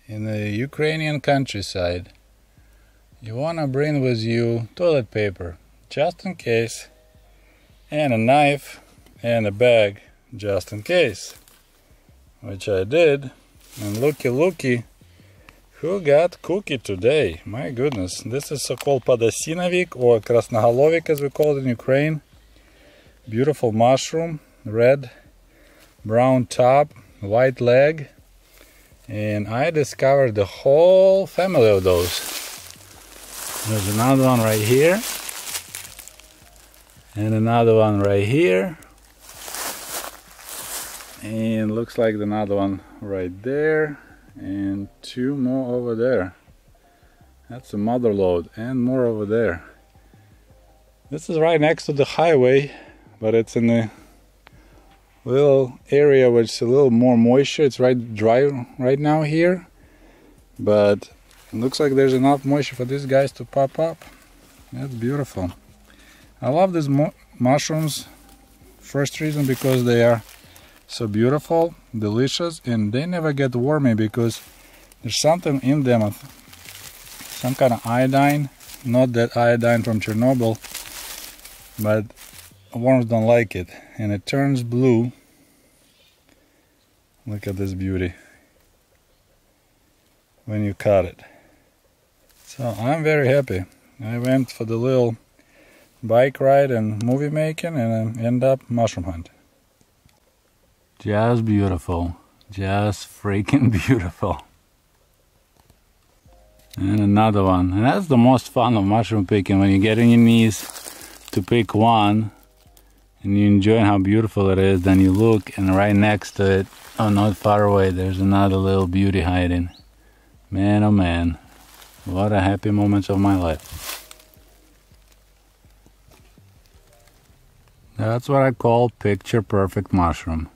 in the Ukrainian countryside, you want to bring with you toilet paper, just in case, and a knife, and a bag, just in case. Which I did, and looky, who got cookie today? My goodness, this is so-called podosinovik, or krasnogolovik as we call it in Ukraine. Beautiful mushroom, red, brown top, white leg. And I discovered the whole family of those. There's another one right here. And another one right here. And looks like another one right there. And two more over there. That's a mother lode, and more over there. This is right next to the highway, but it's in a little area which is a little more moisture. It's right dry right now here, but it looks like there's enough moisture for these guys to pop up. That's beautiful. I love these mushrooms. First reason, because they are so beautiful, delicious, and they never get wormy because there's something in them, some kind of iodine, not that iodine from Chernobyl, but worms don't like it, and it turns blue. Look at this beauty when you cut it. So I'm very happy. I went for the little bike ride and movie making, and I end up mushroom hunt. Just beautiful, just freaking beautiful. And another one, and that's the most fun of mushroom picking, when you get on your knees to pick one and you enjoy how beautiful it is, then you look and right next to it, oh, not far away, there's another little beauty hiding. Man, oh man, what a happy moments of my life. That's what I call picture perfect mushroom.